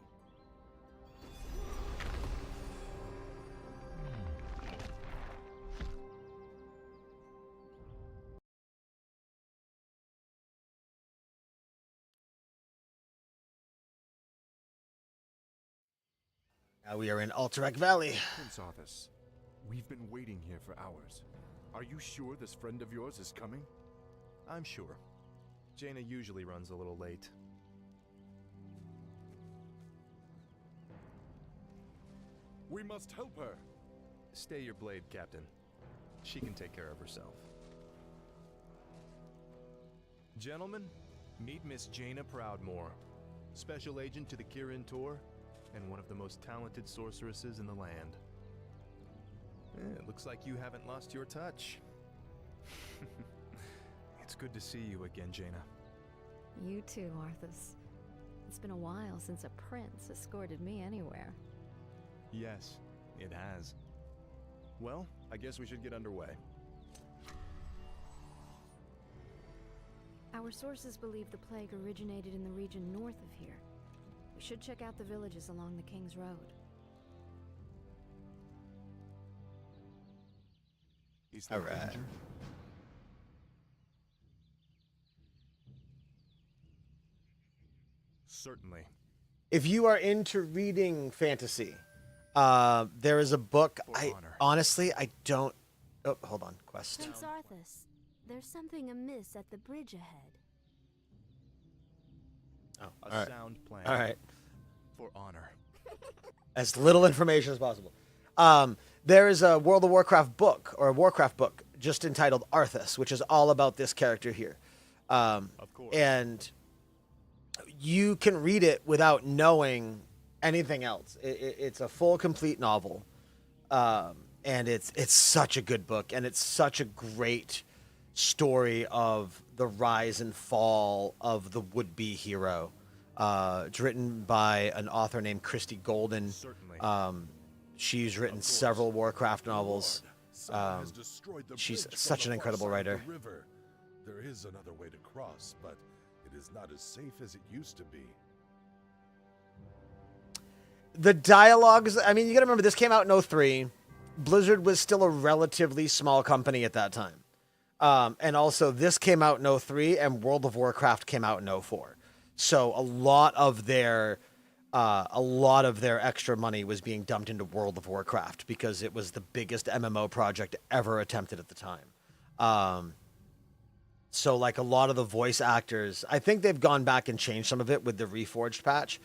Now we are in Alterac Valley. Prince Arthas, we've been waiting here for hours. Are you sure this friend of yours is coming? I'm sure. Jaina usually runs a little late. We must help her. Stay your blade, Captain. She can take care of herself. Gentlemen, meet Miss Jaina Proudmoore, Special Agent to the Kirin Tor, and one of the most talented sorceresses in the land. It looks like you haven't lost your touch. It's good to see you again, Jaina. You too, Arthas. It's been a while since a prince escorted me anywhere. Yes, it has. Well, I guess we should get underway. Our sources believe the plague originated in the region north of here. We should check out the villages along the King's Road. Is there danger? Certainly. If you are into reading fantasy, there is a book. Honestly, I don't. Oh, hold on. Quest. Prince Arthas, There's something amiss at the bridge ahead. Oh, A all right. sound plan. All right. For honor. As little information as possible. There is a World of Warcraft book, or a Warcraft book, just entitled Arthas, which is all about this character here. Of course. And you can read it without knowing anything else. It's a full, complete novel. And it's such a good book, and it's such a great story of the rise and fall of the would-be hero. It's written by an author named Christy Golden. Certainly. She's written several Warcraft novels. Someone has destroyed the She's bridge such from an the far incredible side of writer. the river. There is another way to cross, but it is not as safe as it used to be. The dialogues, I mean, you got to remember, this came out in 03. Blizzard was still a relatively small company at that time. And also, this came out in 03, and World of Warcraft came out in 04. So a lot of their extra money was being dumped into World of Warcraft because it was the biggest MMO project ever attempted at the time. So like a lot of the voice actors, I think they've gone back and changed some of it with the Reforged patch,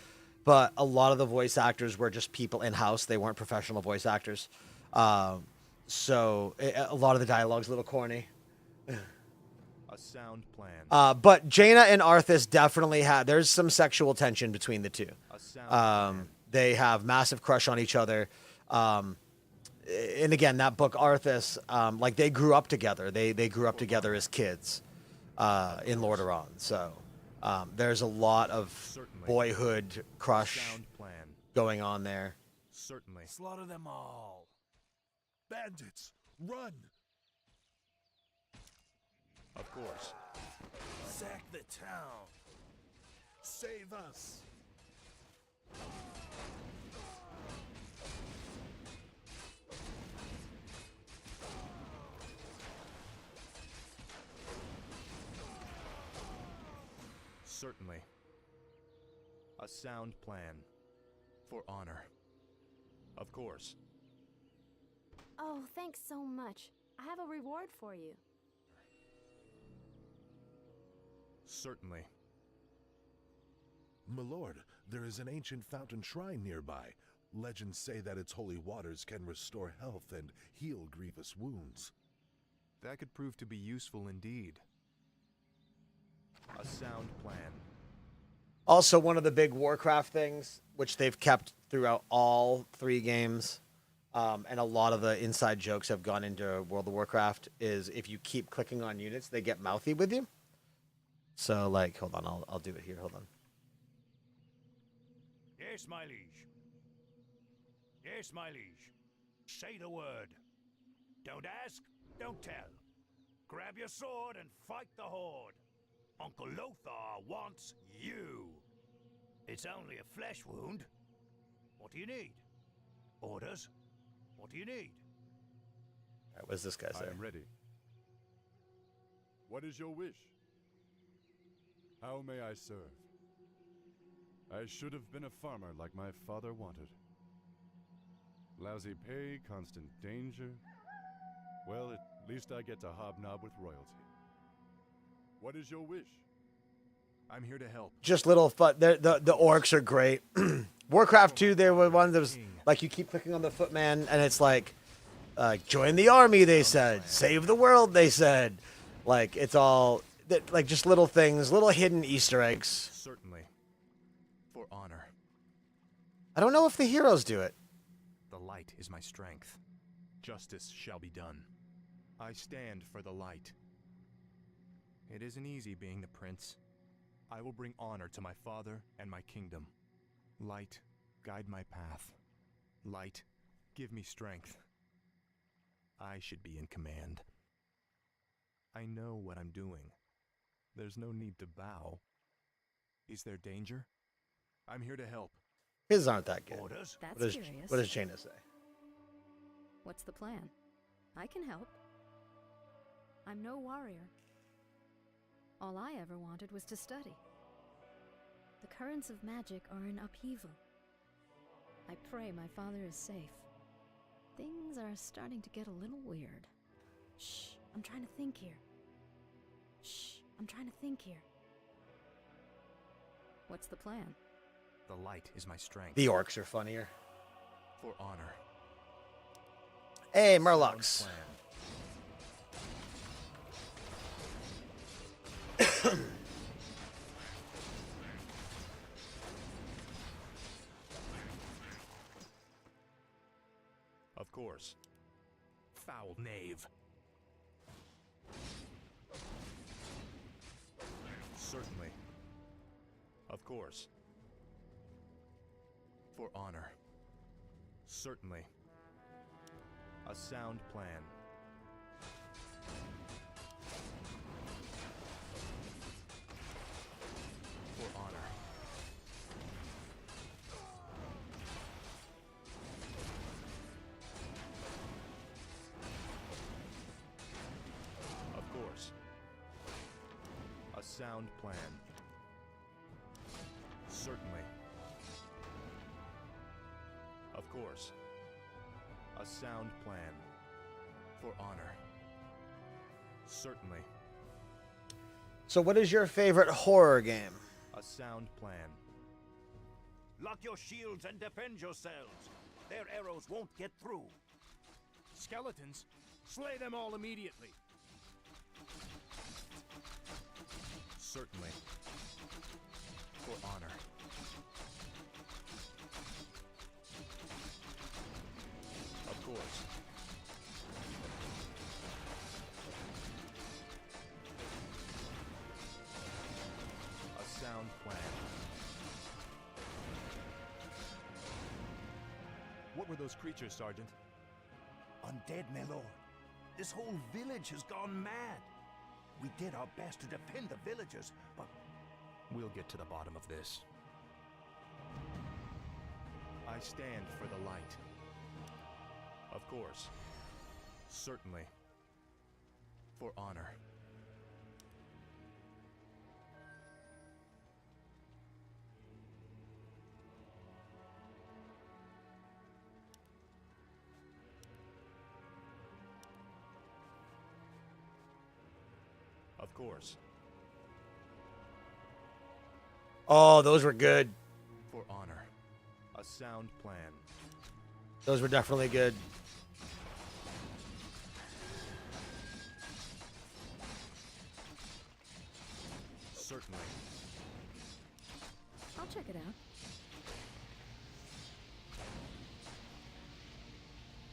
but a lot of the voice actors were just people in-house. They weren't professional voice actors. So a lot of the dialogue's a little corny. A sound plan. But Jaina and Arthas definitely there's some sexual tension between the two. A sound plan. They have massive crush on each other. And again, that book, Arthas, like they grew up together. They grew up together as kids in Lordaeron. So there's a lot of boyhood crush going on there. Certainly. Slaughter them all. Bandits, run! Of course. Sack the town. Save us! Certainly. A sound plan. For honor. Of course. Oh, thanks so much. I have a reward for you. Certainly. My lord, there is an ancient fountain shrine nearby. Legends say that its holy waters can restore health and heal grievous wounds. That could prove to be useful indeed. A sound plan. Also, one of the big Warcraft things, which they've kept throughout all 3 games, and a lot of the inside jokes have gone into World of Warcraft, is if you keep clicking on units, they get mouthy with you. So, like, hold on, I'll do it here. Hold on. Yes, my liege. Yes, my liege. Say the word. Don't ask, don't tell. Grab your sword and fight the horde. Uncle Lothar wants you. It's only a flesh wound. What do you need? Orders? What do you need? All right, what does this guy say? I am ready. What is your wish? How may I serve? I should have been a farmer like my father wanted. Lousy pay, constant danger. Well, at least I get to hobnob with royalty. What is your wish? I'm here to help. Just little fun. The orcs are great. Warcraft 2, they were one that was like you keep clicking on the footman, and it's like, join the army, they said. Save the world, they said. Like, it's all, like, just little things, little hidden Easter eggs. Certainly. For honor. I don't know if the heroes do it. The light is my strength. Justice shall be done. I stand for the light. It isn't easy being the prince. I will bring honor to my father and my kingdom. Light, guide my path. Light, give me strength. I should be in command. I know what I'm doing. There's no need to bow. Is there danger? I'm here to help. His aren't that good. Orders? That's curious. What does Jaina say? What's the plan? I can help. I'm no warrior. All I ever wanted was to study. The currents of magic are in upheaval. I pray my father is safe. Things are starting to get a little weird. Shh, I'm trying to think here. Shh, I'm trying to think here. What's the plan? The light is my strength. The orcs are funnier. For honor. Hey, Sound Murlocs. plan. Of course. Foul knave. Certainly. Of course. For honor. Certainly. A sound plan. For honor. Of course. A sound plan. Certainly. Of course. A sound plan. For honor. Certainly. So what is your favorite horror game? A sound plan. Lock your shields and defend yourselves. Their arrows won't get through. Skeletons? Slay them all immediately. Certainly. For honor. Of course. A sound plan. What were those creatures, Sergeant? Undead, my lord. This whole village has gone mad. We did our best to defend the villagers, but... We'll get to the bottom of this. I stand for the light. Of course. Certainly. For honor. Of course. Oh, those were good. For honor. A sound plan. Those were definitely good. Certainly. I'll check it out.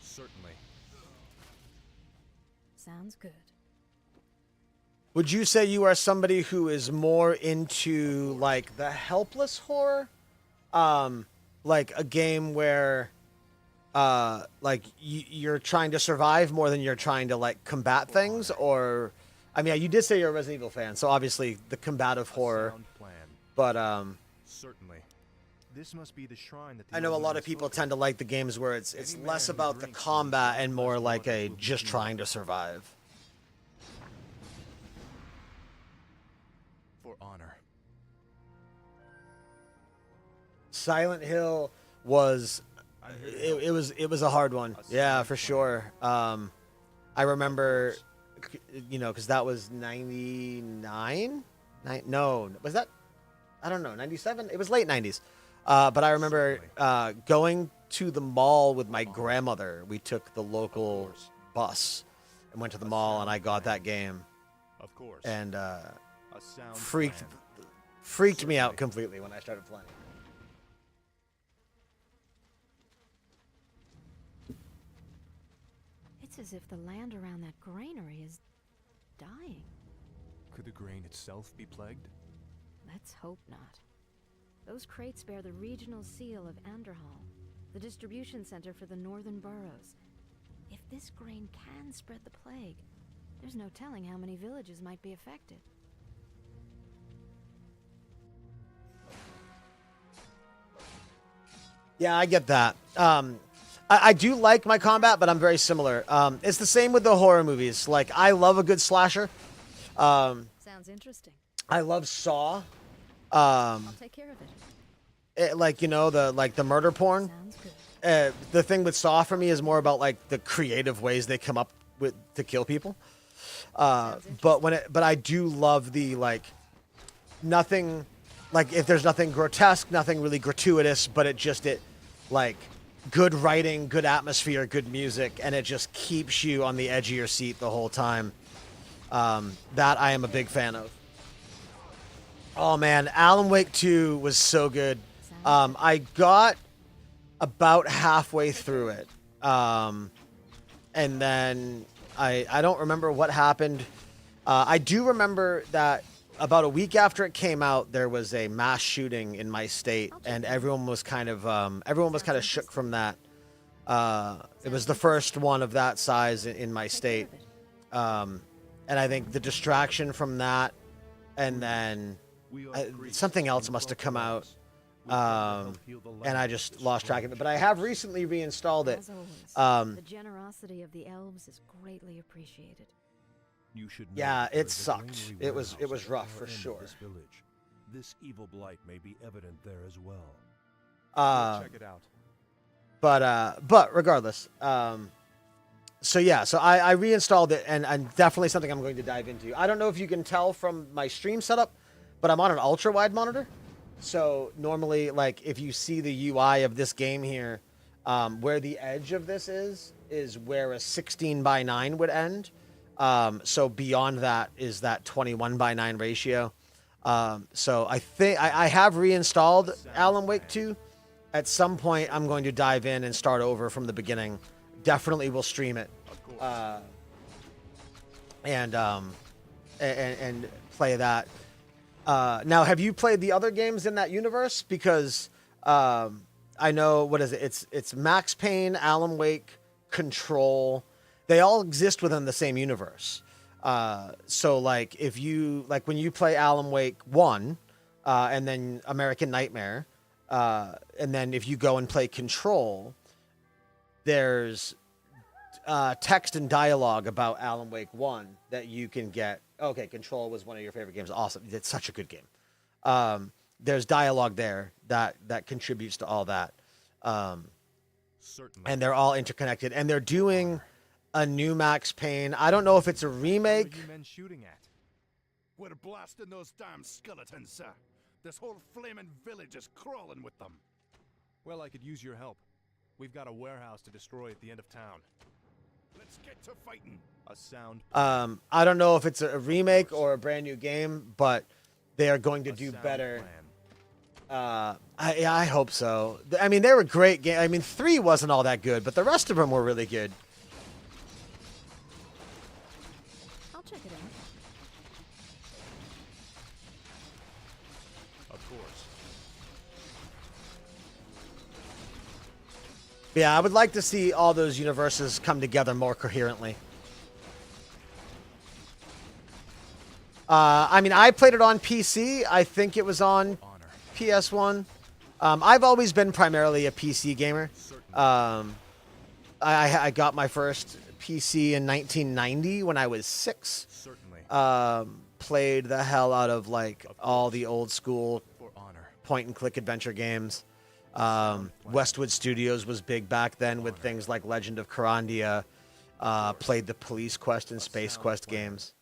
Certainly. Sounds good. Would you say you are somebody who is more into like the helpless horror? Like a game where like you're trying to survive more than you're trying to like combat things? Or I mean, you did say you're a Resident Evil fan, so obviously the combative horror. But certainly. This must be the shrine that I know a lot of people tend to like the games where it's less about the combat and more like a just trying to survive. For honor. Silent Hill was it was a hard one. Yeah, for sure. I remember, you know, because that was 99. No, was that? I don't know, 97. It was late 90s. But I remember going to the mall with my grandmother. We took the local bus and went to the mall, and I got that game. Of course. And a sound freaked me out completely when I started playing. It's as if the land around that granary is dying. Could the grain itself be plagued? Let's hope not. Those crates bear the regional seal of Anderhall, the distribution center for the northern boroughs. If this grain can spread the plague, there's no telling how many villages might be affected. Yeah, I get that. I do like my combat, but I'm very similar. It's the same with the horror movies. Like, I love a good slasher. Sounds interesting. I love Saw. I'll take care of it. Like, you know, the murder porn. Sounds good. The thing with Saw for me is more about like the creative ways they come up with to kill people. But I do love the like nothing, like if there's nothing grotesque, nothing really gratuitous, but it like good writing, good atmosphere, good music, and it just keeps you on the edge of your seat the whole time. That I am a big fan of. Oh man, Alan Wake 2 was so good. I got about halfway through it. And then I don't remember what happened. I do remember that about a week after it came out, there was a mass shooting in my state, and everyone was kind of shook from that. It was the first one of that size in my state, and I think the distraction from that, and then something else must have come out, and I just lost track of it. But I have recently reinstalled it. The generosity of the elves is greatly appreciated. You should know Yeah, that there it is a sucked. lonely It was warehouse at the rough far for end of sure. This village. This evil blight may be evident there as well. Check it out. But regardless, so yeah, so I reinstalled it, and definitely something I'm going to dive into. I don't know if you can tell from my stream setup, but I'm on an ultra wide monitor. So normally, like if you see the UI of this game here, where the edge of this is where a 16:9 would end. So beyond that is that 21:9 ratio. So I think I have reinstalled Alan Wake 2. At some point, I'm going to dive in and start over from the beginning. Definitely will stream it, and play that. Now, have you played the other games in that universe? Because I know, what is it? It's Max Payne, Alan Wake, Control. They all exist within the same universe. So like if you like when you play Alan Wake 1, and then American Nightmare, and then if you go and play Control, there's text and dialogue about Alan Wake 1 that you can get. Okay, Control was one of your favorite games. Awesome. It's such a good game. There's dialogue there that contributes to all that. Certainly. And they're all interconnected. And they're doing a new Max Payne. I don't know if it's a remake. What are you men shooting at? We're blasting those damn skeletons, sir. This whole flaming village is crawling with them. Well, I could use your help. We've got a warehouse to destroy at the end of town. Let's get to fighting. A sound. I don't know if it's a remake or a brand new game, but they are going to do better. I hope so. I mean, they were great games. I mean, 3 wasn't all that good, but the rest of them were really good. I'll check it out. Of course. Yeah, I would like to see all those universes come together more coherently. I mean, I played it on PC. I think it was on PS1. I've always been primarily a PC gamer. I got my first PC in 1990 when I was 6. Certainly. Played the hell out of like all the old school point-and-click adventure games. Westwood Studios was big back then with things like Legend of Carandia. Played the Police Quest and Space Quest games.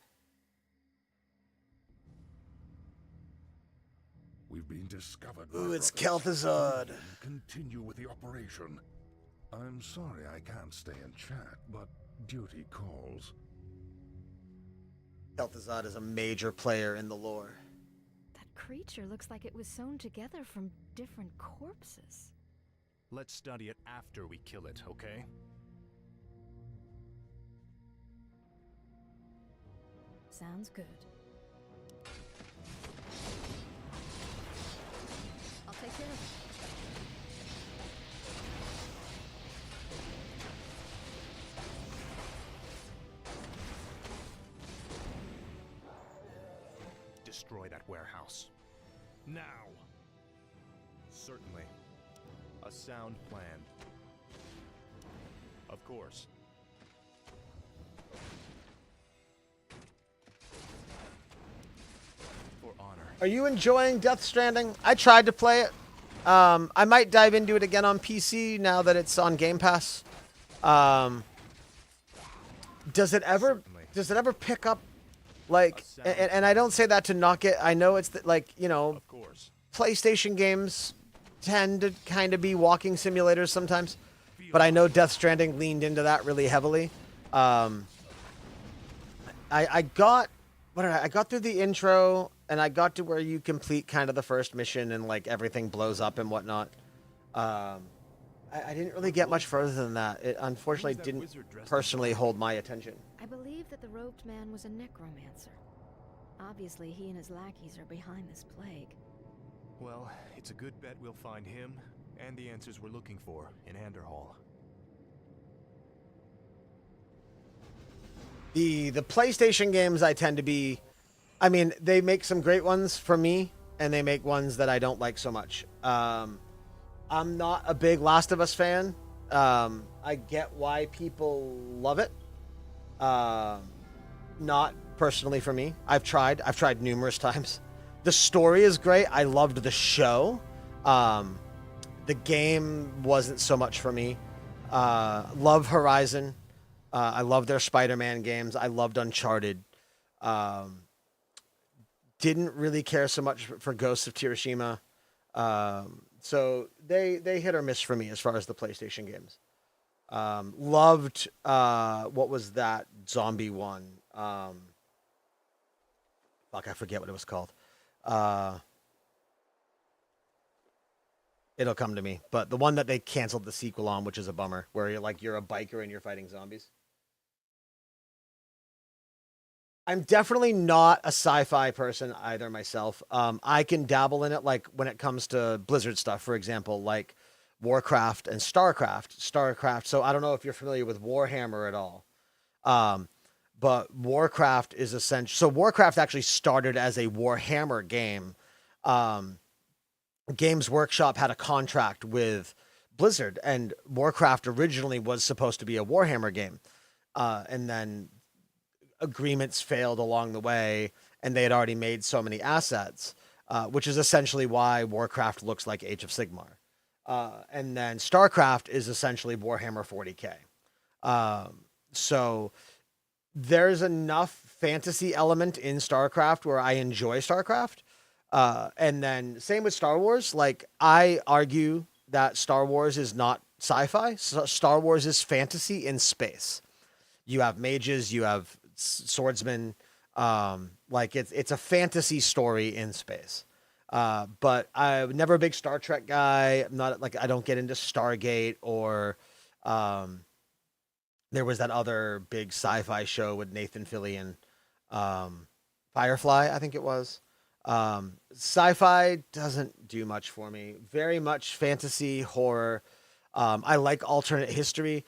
We've been discovered. Ooh, it's Kel'Thuzad. Continue with the operation. I'm sorry I can't stay and chat, but duty calls. Kel'Thuzad is a major player in the lore. That creature looks like it was sewn together from different corpses. Let's study it after we kill it, okay? Sounds good. I'll take care of it. Destroy that warehouse. Now! Certainly. A sound plan. Of course. For honor. Are you enjoying Death Stranding? I tried to play it. I might dive into it again on PC now that it's on Game Pass. Does it ever does it ever pick up, like, and I don't say that to knock it. I know it's like, you know, Of course. PlayStation games tend to kind of be walking simulators sometimes, but I know Death Stranding leaned into that really heavily. I got I got through the intro and I got to where you complete kind of the first mission and like everything blows up and whatnot. I didn't really get much further than that. It unfortunately didn't personally hold my attention. I believe that the robed man was a necromancer. Obviously, he and his lackeys are behind this plague. Well, it's a good bet we'll find him and the answers we're looking for in Anderhall. The PlayStation games I tend to be, I mean, they make some great ones for me, and they make ones that I don't like so much. I'm not a big Last of Us fan. I get why people love it. Not personally for me. I've tried numerous times. The story is great. I loved the show. The game wasn't so much for me. Love Horizon. I love their Spider-Man games. I loved Uncharted. Didn't really care so much for Ghosts of Tsushima. So they hit or miss for me as far as the PlayStation games. Loved what was that zombie one? Fuck, I forget what it was called. It'll come to me. But the one that they canceled the sequel on, which is a bummer, where you're a biker and you're fighting zombies. I'm definitely not a sci-fi person either myself. I can dabble in it, like when it comes to Blizzard stuff, for example, like Warcraft and StarCraft. So I don't know if you're familiar with Warhammer at all. But Warcraft is essential. So Warcraft actually started as a Warhammer game. Games Workshop had a contract with Blizzard, and Warcraft originally was supposed to be a Warhammer game. And then agreements failed along the way, and they had already made so many assets, which is essentially why Warcraft looks like Age of Sigmar. And then StarCraft is essentially Warhammer 40K. So there's enough fantasy element in StarCraft where I enjoy StarCraft. And then same with Star Wars. Like, I argue that Star Wars is not sci-fi. Star Wars is fantasy in space. You have mages, you have swordsmen. Like it's a fantasy story in space. But I'm never a big Star Trek guy. I'm not like, I don't get into Stargate or there was that other big sci-fi show with Nathan Fillion, Firefly, I think it was. Sci-fi doesn't do much for me. Very much fantasy, horror. I like alternate history.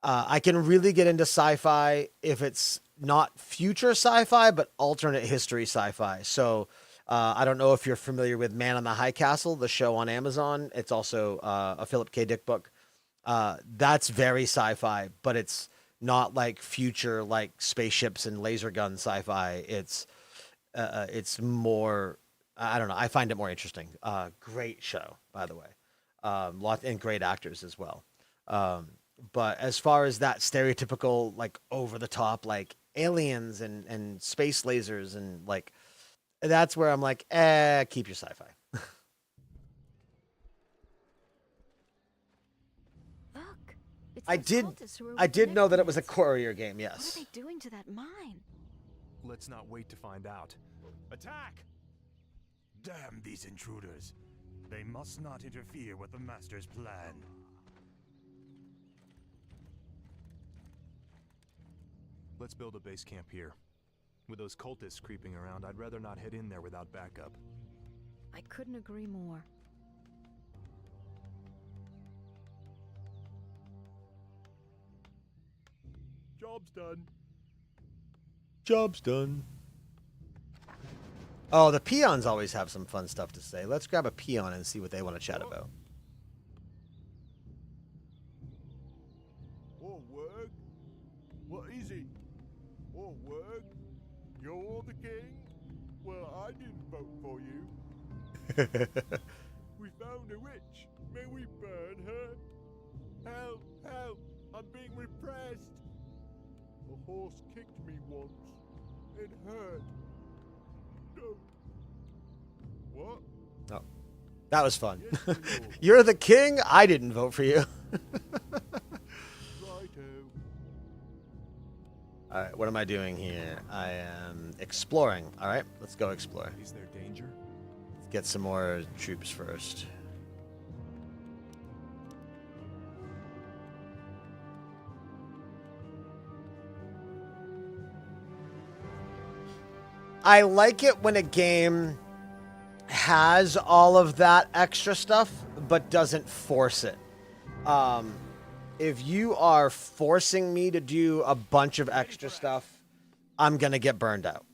I can really get into sci-fi if it's not future sci-fi, but alternate history sci-fi. So I don't know if you're familiar with Man on the High Castle, the show on Amazon. It's also a Philip K. Dick book. That's very sci-fi, but it's not like future, like spaceships and laser gun sci-fi. It's more, I don't know. I find it more interesting. Great show, by the way. And great actors as well. But as far as that stereotypical, like over the top, like aliens and space lasers and like, that's where I'm like, keep your sci-fi. Look, it's I those did cultists who were I with did the know that it was a necromancer. courier game, yes. What are they doing to that mine? Let's not wait to find out. Attack! Damn these intruders. They must not interfere with the Master's plan. Let's build a base camp here. With those cultists creeping around, I'd rather not head in there without backup. I couldn't agree more. Job's done. Job's done. Oh, the peons always have some fun stuff to say. Let's grab a peon and see what they want to chat about. Oh, work? What is it? Oh, work? You're the king? Well, I didn't vote for you. We found a witch. May we burn her? Help! Help! I'm being repressed. A horse kicked me once. It hurt. Don't. What? Oh, that was fun. You're the king. I didn't vote for you. All right, what am I doing here? I am exploring. All right, let's go explore. Is there danger? Let's get some more troops first. I like it when a game has all of that extra stuff, but doesn't force it. If you are forcing me to do a bunch of extra stuff, I'm going to get burned out.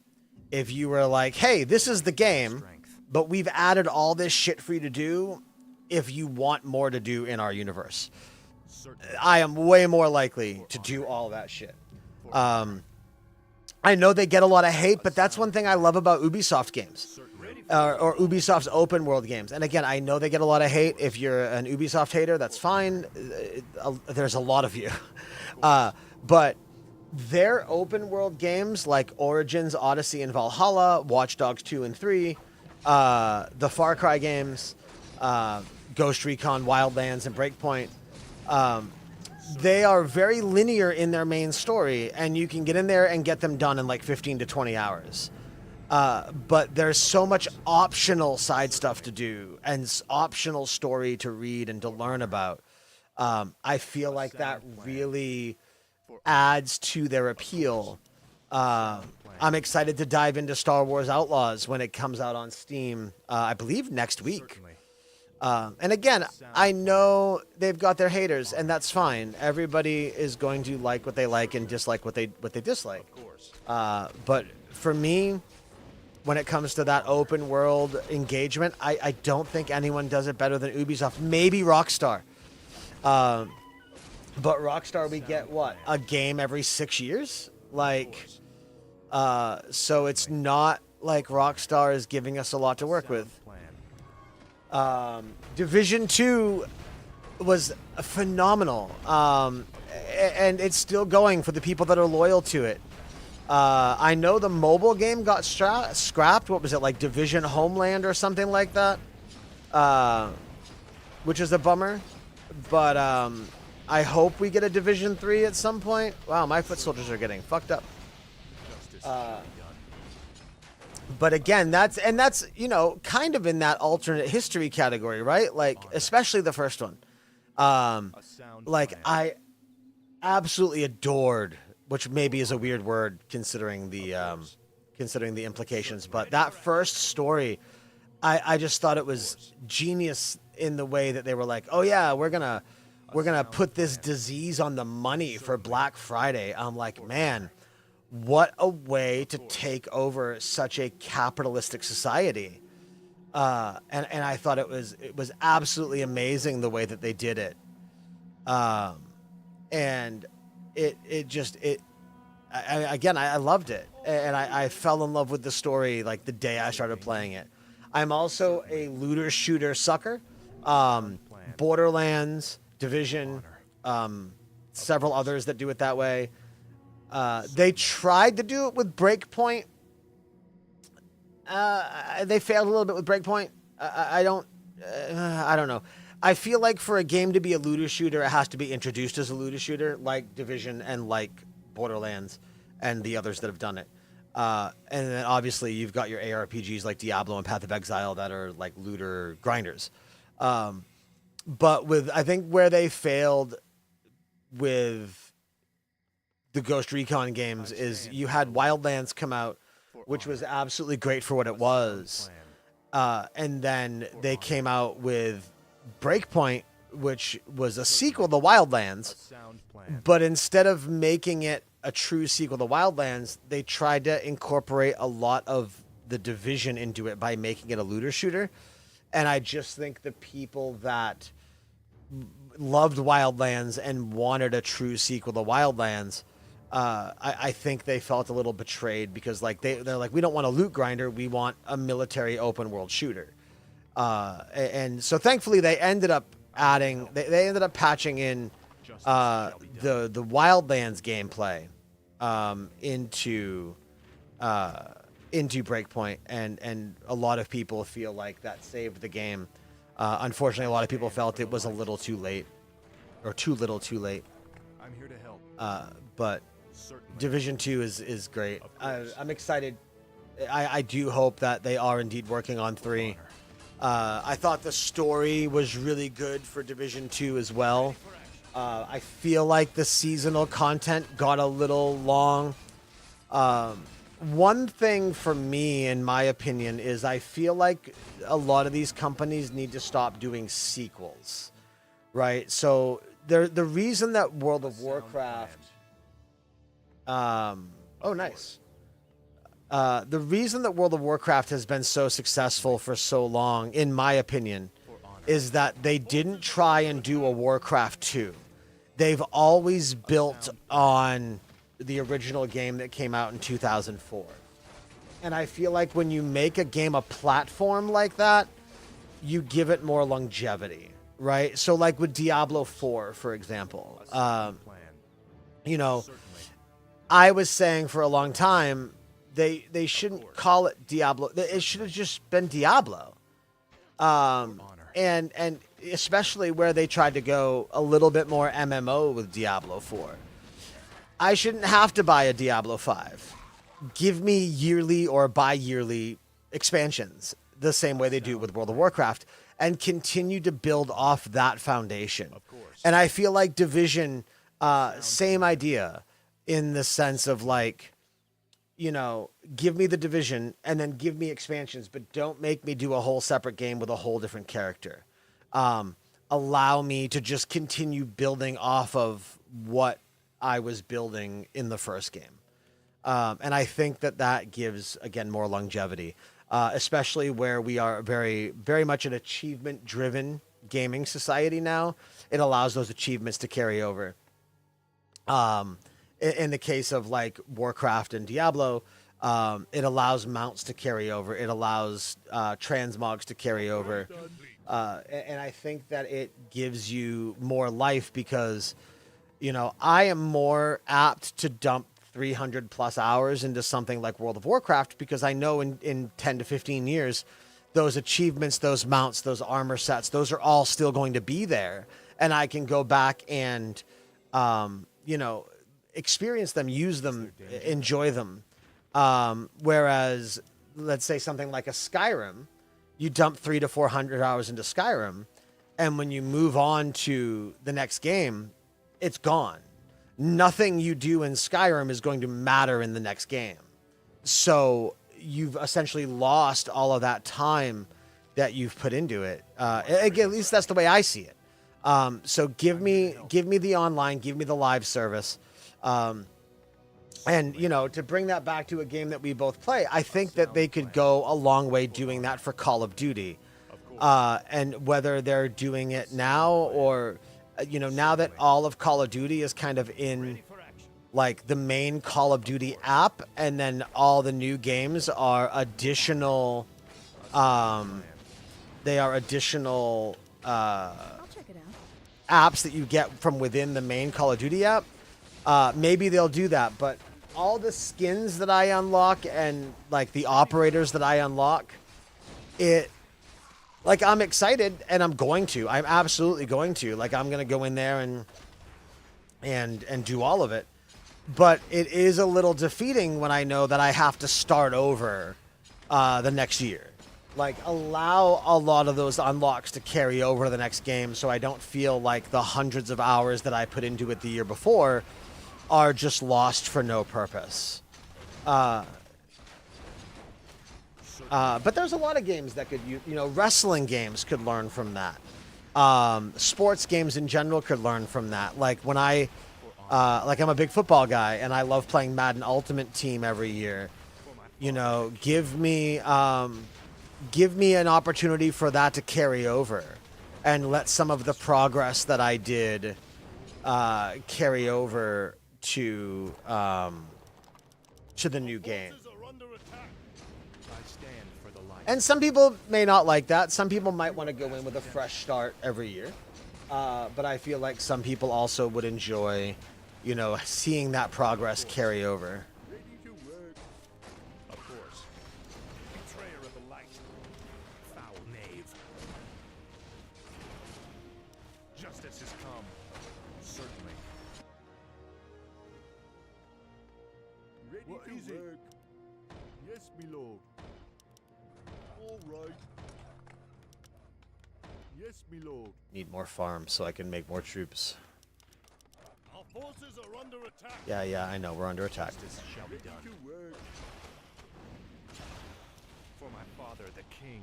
If you were like, hey, this is the game, but we've added all this shit for you to do if you want more to do in our universe, I am way more likely to do all that shit. I know they get a lot of hate, but that's one thing I love about Ubisoft games. Or Ubisoft's open world games. And again, I know they get a lot of hate. If you're an Ubisoft hater, that's fine. There's a lot of you. But their open world games like Origins, Odyssey, and Valhalla, Watch Dogs 2 and 3, the Far Cry games, Ghost Recon, Wildlands, and Breakpoint, they are very linear in their main story, and you can get in there and get them done in like 15 to 20 hours. But there's so much optional side stuff to do and optional story to read and to learn about. I feel like that really adds to their appeal. I'm excited to dive into Star Wars Outlaws when it comes out on Steam, I believe next week. And again, I know they've got their haters, and that's fine. Everybody is going to like what they like and dislike what they dislike. But for me, when it comes to that open world engagement, I don't think anyone does it better than Ubisoft. Maybe Rockstar. But Rockstar, we get what? A game every 6 years? Like, so it's not like Rockstar is giving us a lot to work with. Division 2 was phenomenal. And it's still going for the people that are loyal to it. I know the mobile game got scrapped. What was it, like Division Homeland or something like that? Which is a bummer. But I hope we get a Division 3 at some point. Wow, my foot soldiers are getting fucked up. But again, that's, you know, kind of in that alternate history category, right? Like, especially the first one. Like, I absolutely adored, which maybe is a weird word considering the implications, but that first story, I just thought it was genius in the way that they were like, oh yeah, we're gonna put this disease on the money for Black Friday. I'm like, man, what a way to take over such a capitalistic society. And I thought it was absolutely amazing the way that they did it. And I loved it. And I fell in love with the story like the day I started playing it. I'm also a looter shooter sucker. Borderlands, Division, several others that do it that way. They tried to do it with Breakpoint. They failed a little bit with Breakpoint. I don't know. I feel like for a game to be a looter shooter, it has to be introduced as a looter shooter, like Division and like Borderlands and the others that have done it. And then obviously you've got your ARPGs like Diablo and Path of Exile that are like looter grinders. But I think where they failed with the Ghost Recon games is you had Wildlands come out, which was absolutely great for what it was. And then they came out with Breakpoint, which was a sequel to Wildlands. But instead of making it a true sequel to Wildlands, they tried to incorporate a lot of the Division into it by making it a looter shooter. And I just think the people that loved Wildlands and wanted a true sequel to Wildlands, I think they felt a little betrayed because like they're like, we don't want a loot grinder, we want a military open world shooter. And so thankfully they ended up adding, they ended up patching in the Wildlands gameplay into Breakpoint, and a lot of people feel like that saved the game. Unfortunately, a lot of people felt it was a little too late, or too little too late. I'm here to help. But Division 2 is great. I'm excited. I do hope that they are indeed working on 3. I thought the story was really good for Division 2 as well. I feel like the seasonal content got a little long. One thing for me, in my opinion, is I feel like a lot of these companies need to stop doing sequels, right? So the reason that World of Warcraft... oh, nice. The reason that World of Warcraft has been so successful for so long, in my opinion, is that they didn't try and do a Warcraft 2. They've always built on the original game that came out in 2004. And I feel like when you make a game a platform like that, you give it more longevity, right? So like with Diablo 4, for example, you know, I was saying for a long time, they shouldn't call it Diablo. It should have just been Diablo. And especially where they tried to go a little bit more MMO with Diablo 4. I shouldn't have to buy a Diablo 5. Give me yearly or bi-yearly expansions, the same way they do with World of Warcraft, and continue to build off that foundation. And I feel like Division, same idea, in the sense of like, you know, give me the Division and then give me expansions, but don't make me do a whole separate game with a whole different character. Allow me to just continue building off of what I was building in the first game. And I think that that gives, again, more longevity, especially where we are very, very much an achievement-driven gaming society now. It allows those achievements to carry over. In the case of like Warcraft and Diablo, it allows mounts to carry over. It allows transmogs to carry over. And I think that it gives you more life because, you know, I am more apt to dump 300 plus hours into something like World of Warcraft because I know in 10 to 15 years, those achievements, those mounts, those armor sets, those are all still going to be there. And I can go back and, you know, experience them, use them, enjoy them. Whereas, let's say something like a Skyrim, you dump 300 to 400 hours into Skyrim, and when you move on to the next game, it's gone. Nothing you do in Skyrim is going to matter in the next game. So you've essentially lost all of that time that you've put into it. Again, at least that's the way I see it. So give me the online, give me the live service. And, you know, to bring that back to a game that we both play, I think that they could go a long way doing that for Call of Duty. And whether they're doing it now or, you know, now that all of Call of Duty is kind of in, like, the main Call of Duty app, and then all the new games are additional, they are additional I'll check it out. apps that you get from within the main Call of Duty app. Maybe they'll do that, but all the skins that I unlock and like the operators that I unlock, like I'm excited and I'm absolutely going to, like I'm going to go in there and do all of it. But it is a little defeating when I know that I have to start over the next year. Like allow a lot of those unlocks to carry over to the next game so I don't feel like the hundreds of hours that I put into it the year before are just lost for no purpose. But there's a lot of games that could, you know, wrestling games could learn from that. Sports games in general could learn from that. Like when I'm a big football guy and I love playing Madden Ultimate Team every year. You know, give me an opportunity for that to carry over and let some of the progress that I did carry over to the new game. And some people may not like that. Some people might want to go in with a fresh start every year. But I feel like some people also would enjoy, you know, seeing that progress carry over. Ready to work. Of course. Betrayer of the light. Foul knave. Justice has come. Certainly. Ready What to is it? work. Yes, my lord. All right. Yes, my lord. Need more farms so I can make more troops. Our forces are under attack. Yeah, I know. We're under attack. Justice shall be Ready done. to work. For my father, the king.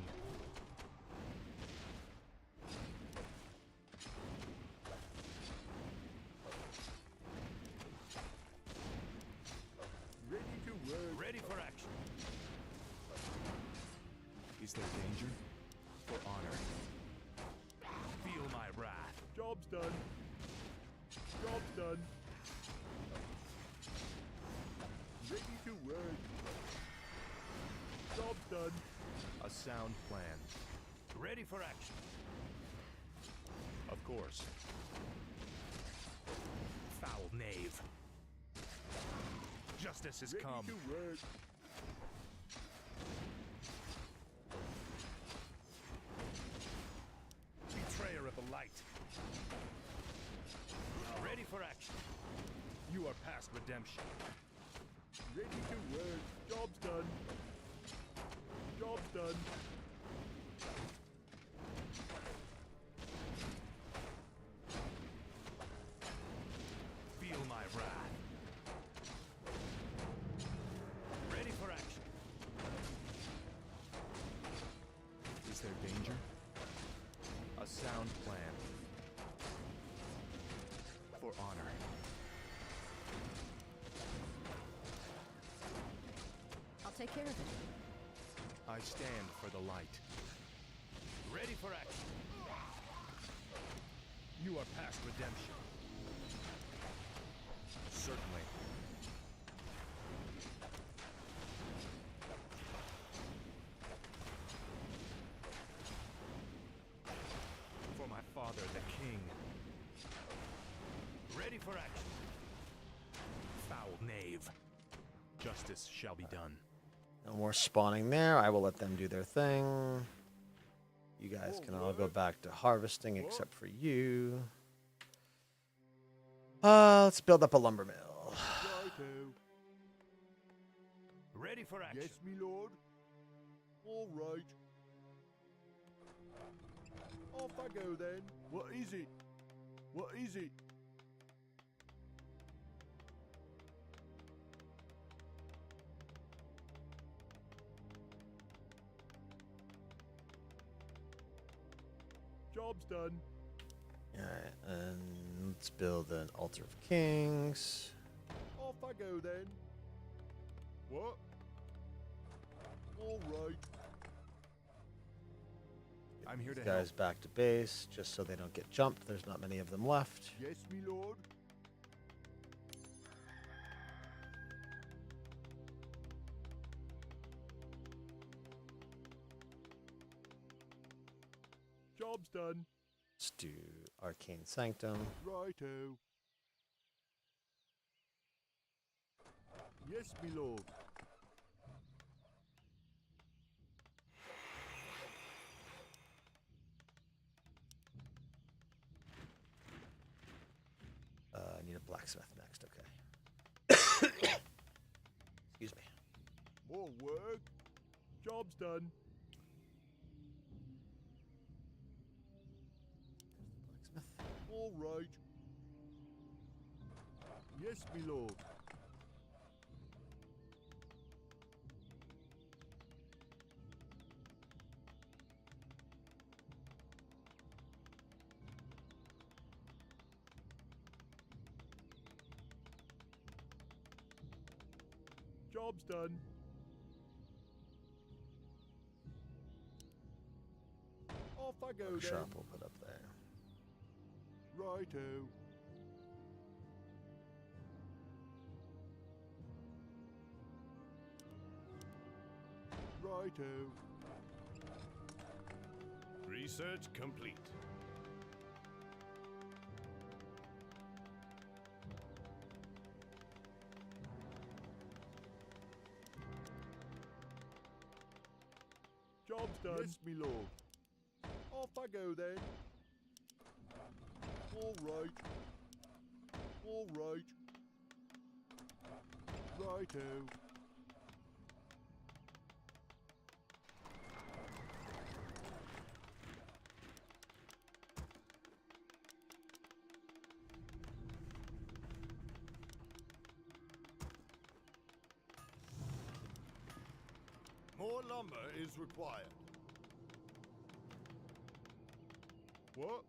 Ready to work. Ready for action. Is there danger? For honor. Feel my wrath. Job's done. Job's done. Ready to work. Job's done. A sound plan. Ready for action. Of course. Foul knave. Justice has Ready come. to work. Betrayer of the light. Ready for action. You are past redemption. Ready to work. Job's done. Job's done. Feel my wrath. Ready for action. Is there danger? A sound plan. For honor. I'll take care of it. I stand for the light. Ready for action. You are past redemption. Certainly. For my father, the king. Ready for action. Foul knave. Justice shall be done. No more spawning there. I will let them do their thing. You guys can all go back to harvesting except for you. Let's build up a lumber mill. Righto. Ready for action. Yes, me lord. All right. Off I go then. What is it? What is it? Job's done. Alright, and let's build an altar of kings. Off I go then. What? All right. I'm here to These guys back to base, just so they don't get jumped. There's not many of them left. Yes, me lord. Job's done. Let's do Arcane Sanctum. Righto. Yes, me lord. I need a blacksmith next, okay. Excuse me. More work. Job's done. Blacksmith. All right. Yes, me lord. Job's done. Off I go then. Workshop we'll put up there. Righto. Righto. Research complete. Job's done. Yes, me lord. Off I go then. All right. All right. Righto. More lumber is required. What?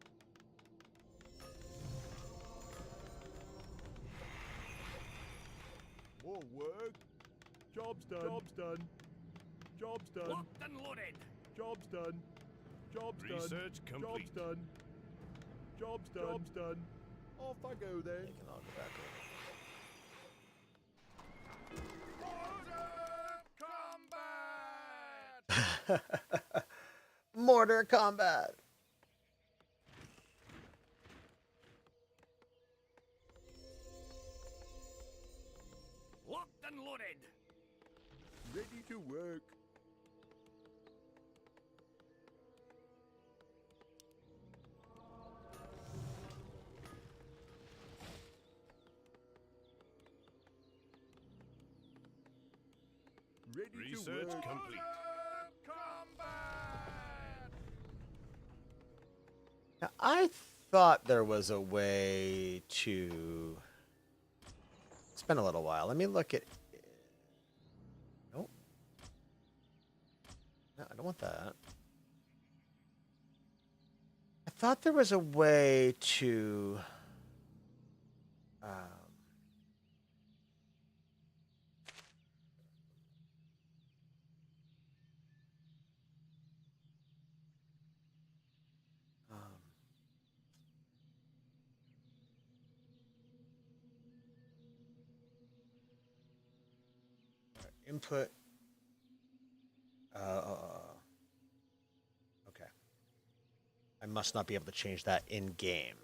More work? Job's done. Job's done. Job's done. Locked and loaded. Job's done. Job's done. Research complete. Job's done. Job's done. Job's done. Off I go then. They can all go back over. Mortar combat. Locked and loaded. Ready to work. Ready Research to work. complete. Now, I thought there was a way to... It's been a little while. Let me look at... Nope. No, I don't want that. I thought there was a way to... Input. Okay. I must not be able to change that in game.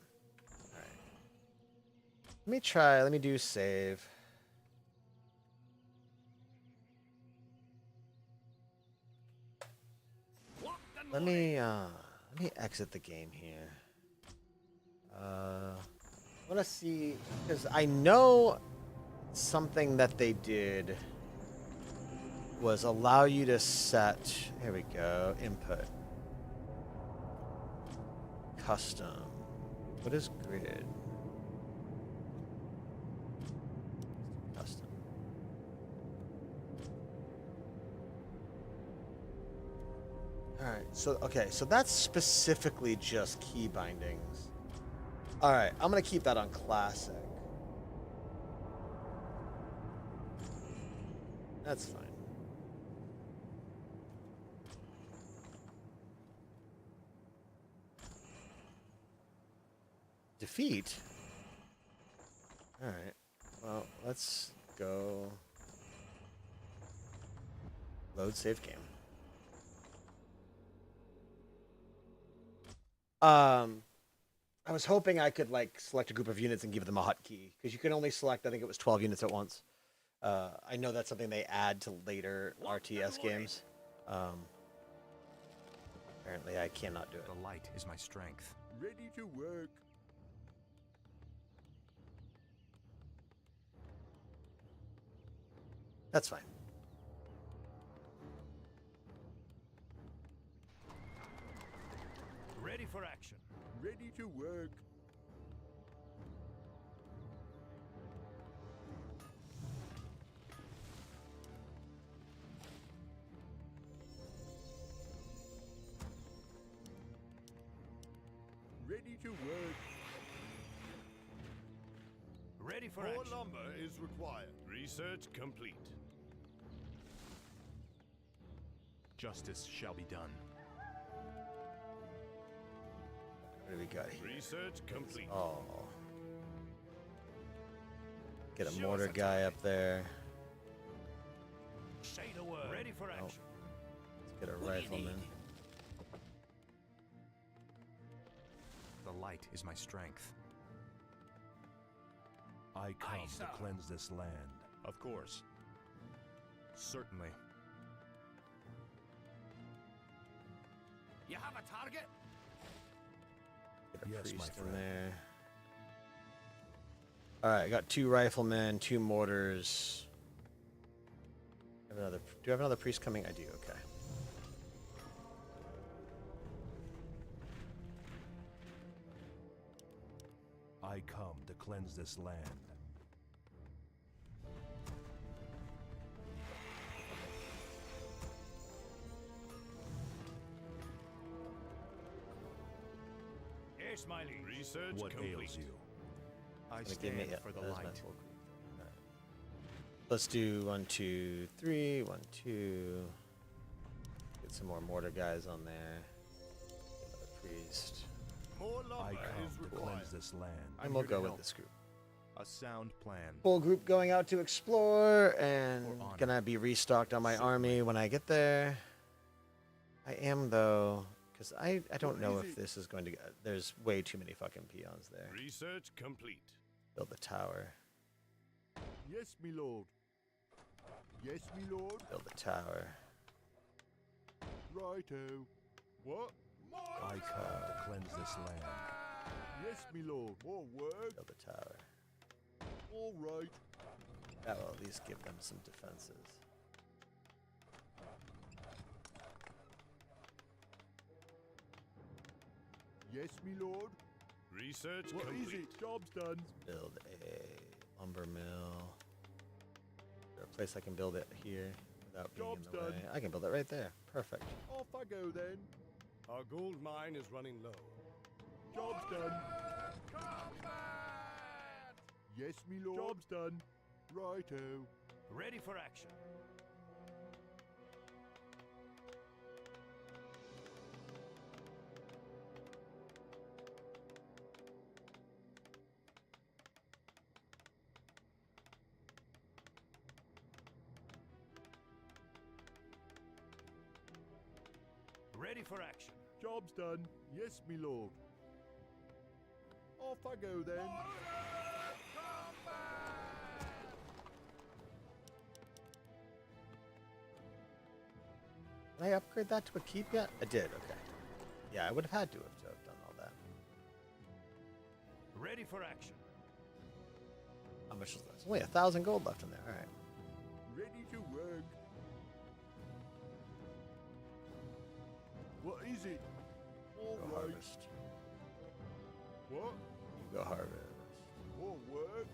All right. Let me try. Let me do save. Let me exit the game here. I want to see, because I know something that they did was allow you to set, here we go, input. Custom. What is grid? Custom. Alright, so, okay, so that's specifically just key bindings. Alright, I'm gonna keep that on classic. That's fine. Defeat? Alright. Well, let's go. Load save game. I was hoping I could like select a group of units and give them a hotkey, because you can only select, I think it was 12 units at once. I know that's something they add to later RTS games. Apparently I cannot do it. The light is my strength. Ready to work. That's fine. Ready for action. Ready to work. Ready to work. Ready for More action. lumber is required. Research complete. Justice shall be done. What do we got here? Research complete. Oh. Get a mortar guy up there. Say the word. Ready for action. Let's get a rifleman. The light is my strength. I come sir. to cleanse this land. Of course. Certainly. target. Get a Yes, my priest in friend. there. All right, I got 2 riflemen, 2 mortars. Do I have another priest coming? I do. Okay. I come to cleanse this land. Yes, my liege. Research What complete. ails you? I Gonna give stand me for the that is my light. full group. All right. Let's do 1, 2, 3. 1, 2. Get some more mortar guys on there. Another priest. More I lumber come is to required. cleanse this land. And we'll go with this group. A sound plan. Full group going out to explore, and For honor. gonna be restocked on my army when I get there. I am, though, because I don't know if this is going to... There's way too many fucking peons there. Research complete. Build the tower. Yes, me lord. Yes, me lord. Build the tower. Righto. What? I come to cleanse this land. Yes, me lord. More work. Build the tower. All right. That will at least give them some defenses. Yes, me lord. Research What complete. is it? Job's done. Build a lumber mill. Is there a place I can build it here without being Job's in the done. way? I can build it right there. Perfect. Off I go then. Our gold mine is running low. Job's done. Yes, me lord. Job's done. Righto. Ready for action. Ready for action. Job's done. Yes, me lord. Off I go then. Did I upgrade that to a keep yet? I did, okay. Yeah, I would have had to have done all that. Ready for action. How much is that? There's only 1,000 gold left in there. Alright. Ready to work. What is it? All Go right. harvest. What? You go harvest. More work.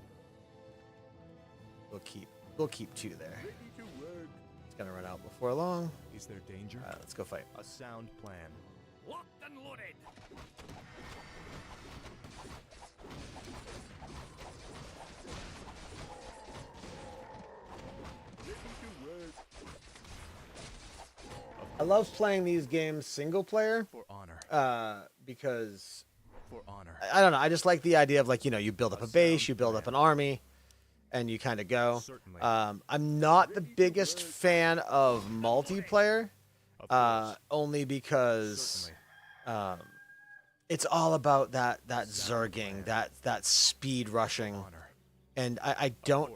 We'll keep 2 there. Ready to work. It's gonna run out before long. Is there danger? Alright, let's go fight. A sound plan. Locked and loaded. Ready to work. I love playing these games single player. For honor. Because For honor. I don't know, I just like the idea of, like, you know, you build up a base, you build up an army, and you kind of go. Certainly. I'm not the biggest fan of multiplayer, only because it's all about that zerging, that speed rushing, Honor. and I don't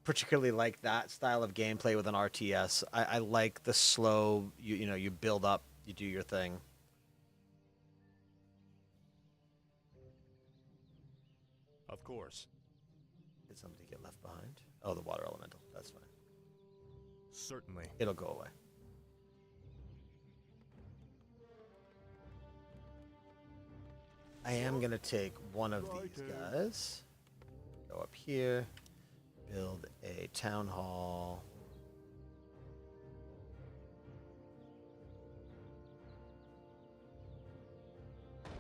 particularly like that style of gameplay with an RTS. I like the slow, you know, you build up, you do your thing. Of course. Did somebody get left behind? Oh, the water elemental. That's fine. Certainly. It'll go away. I am going to take one of these guys, go up here, build a town hall.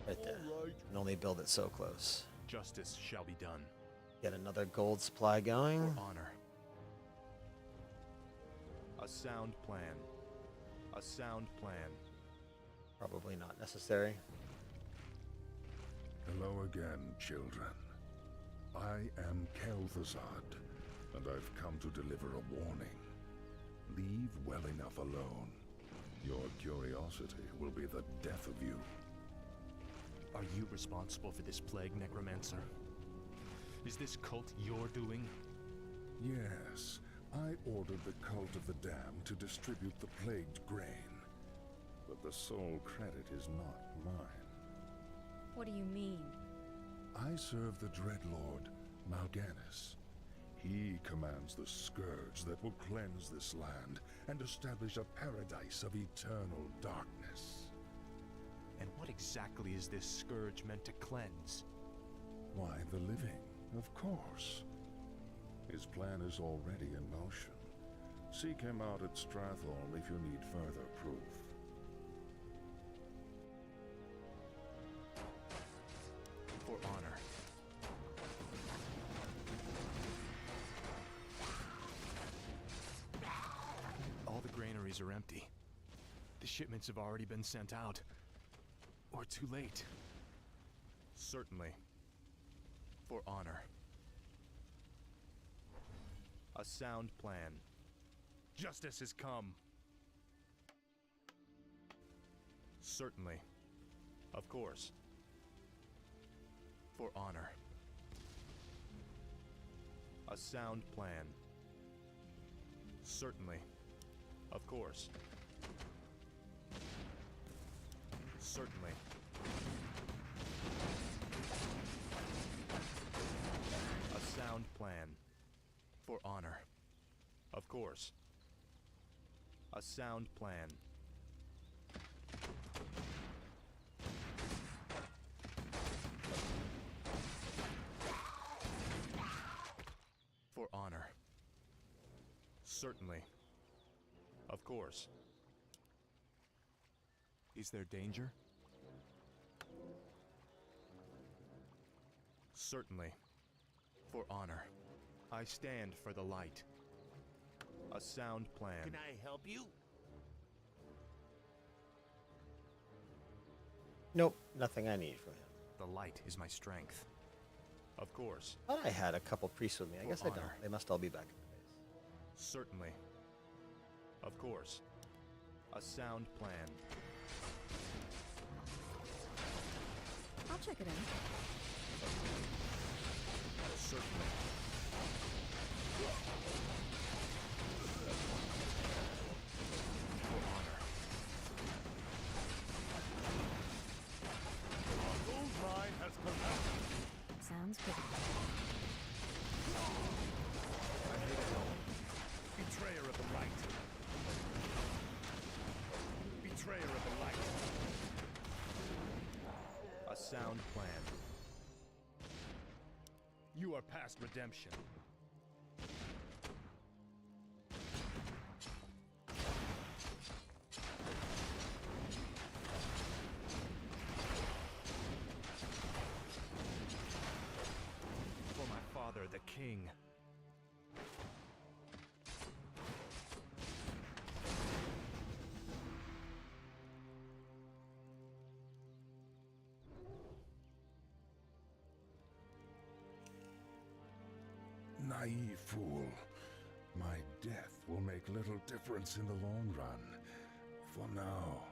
Right there. Can only build it so close. Justice shall be done. Get another gold supply going. For honor. A sound plan. A sound plan. Probably not necessary. Hello again, children. I am Kel'Thuzad, and I've come to deliver a warning. Leave well enough alone. Your curiosity will be the death of you. Are you responsible for this plague, Necromancer? Is this cult your doing? Yes, I ordered the Cult of the Damned to distribute the plagued grain. but the sole credit is not mine. What do you mean? I serve the Dreadlord, Mal'Ganis. He commands the scourge that will cleanse this land and establish a paradise of eternal darkness. And what exactly is this scourge meant to cleanse? Why, the living, of course. His plan is already in motion. Seek him out at Strathorn if you need further proof. For honor. All the granaries are empty. The shipments have already been sent out. Or too late. Certainly. For honor. A sound plan. Justice has come. Certainly. Of course. For honor. A sound plan. Certainly. Of course. Certainly. A sound plan. For honor. Of course. A sound plan. For honor. Certainly. Of course. Is there danger? Certainly. For honor. I stand for the light. A sound plan. Can I help you? Nope, nothing I need from him. The light is my strength. Of course. Thought I had a couple priests with me. I For guess I don't. honor. They must all be back in the base. Certainly. Of course. A sound plan. I'll check it out. Certainly. For honor. Our gold mine has collapsed. Sounds good. Betrayer of the light. Betrayer of the light. A sound plan. You are past redemption. For my father, the king. Naive fool. My death will make little difference in the long run. For now,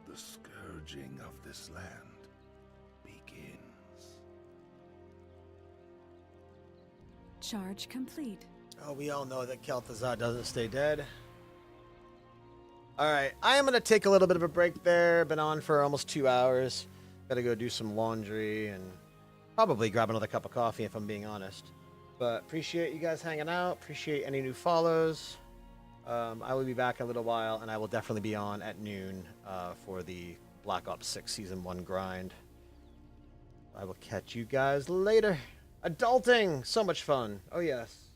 the scourging of this land begins. Charge complete. Oh, we all know that Kel'Thuzad doesn't stay dead. Alright, I am going to take a little bit of a break there. Been on for almost 2 hours. Gotta go do some laundry and probably grab another cup of coffee if I'm being honest. But appreciate you guys hanging out. Appreciate any new follows. I will be back in a little while, and I will definitely be on at noon for the Black Ops 6 Season 1 grind. I will catch you guys later. Adulting! So much fun. Oh, yes.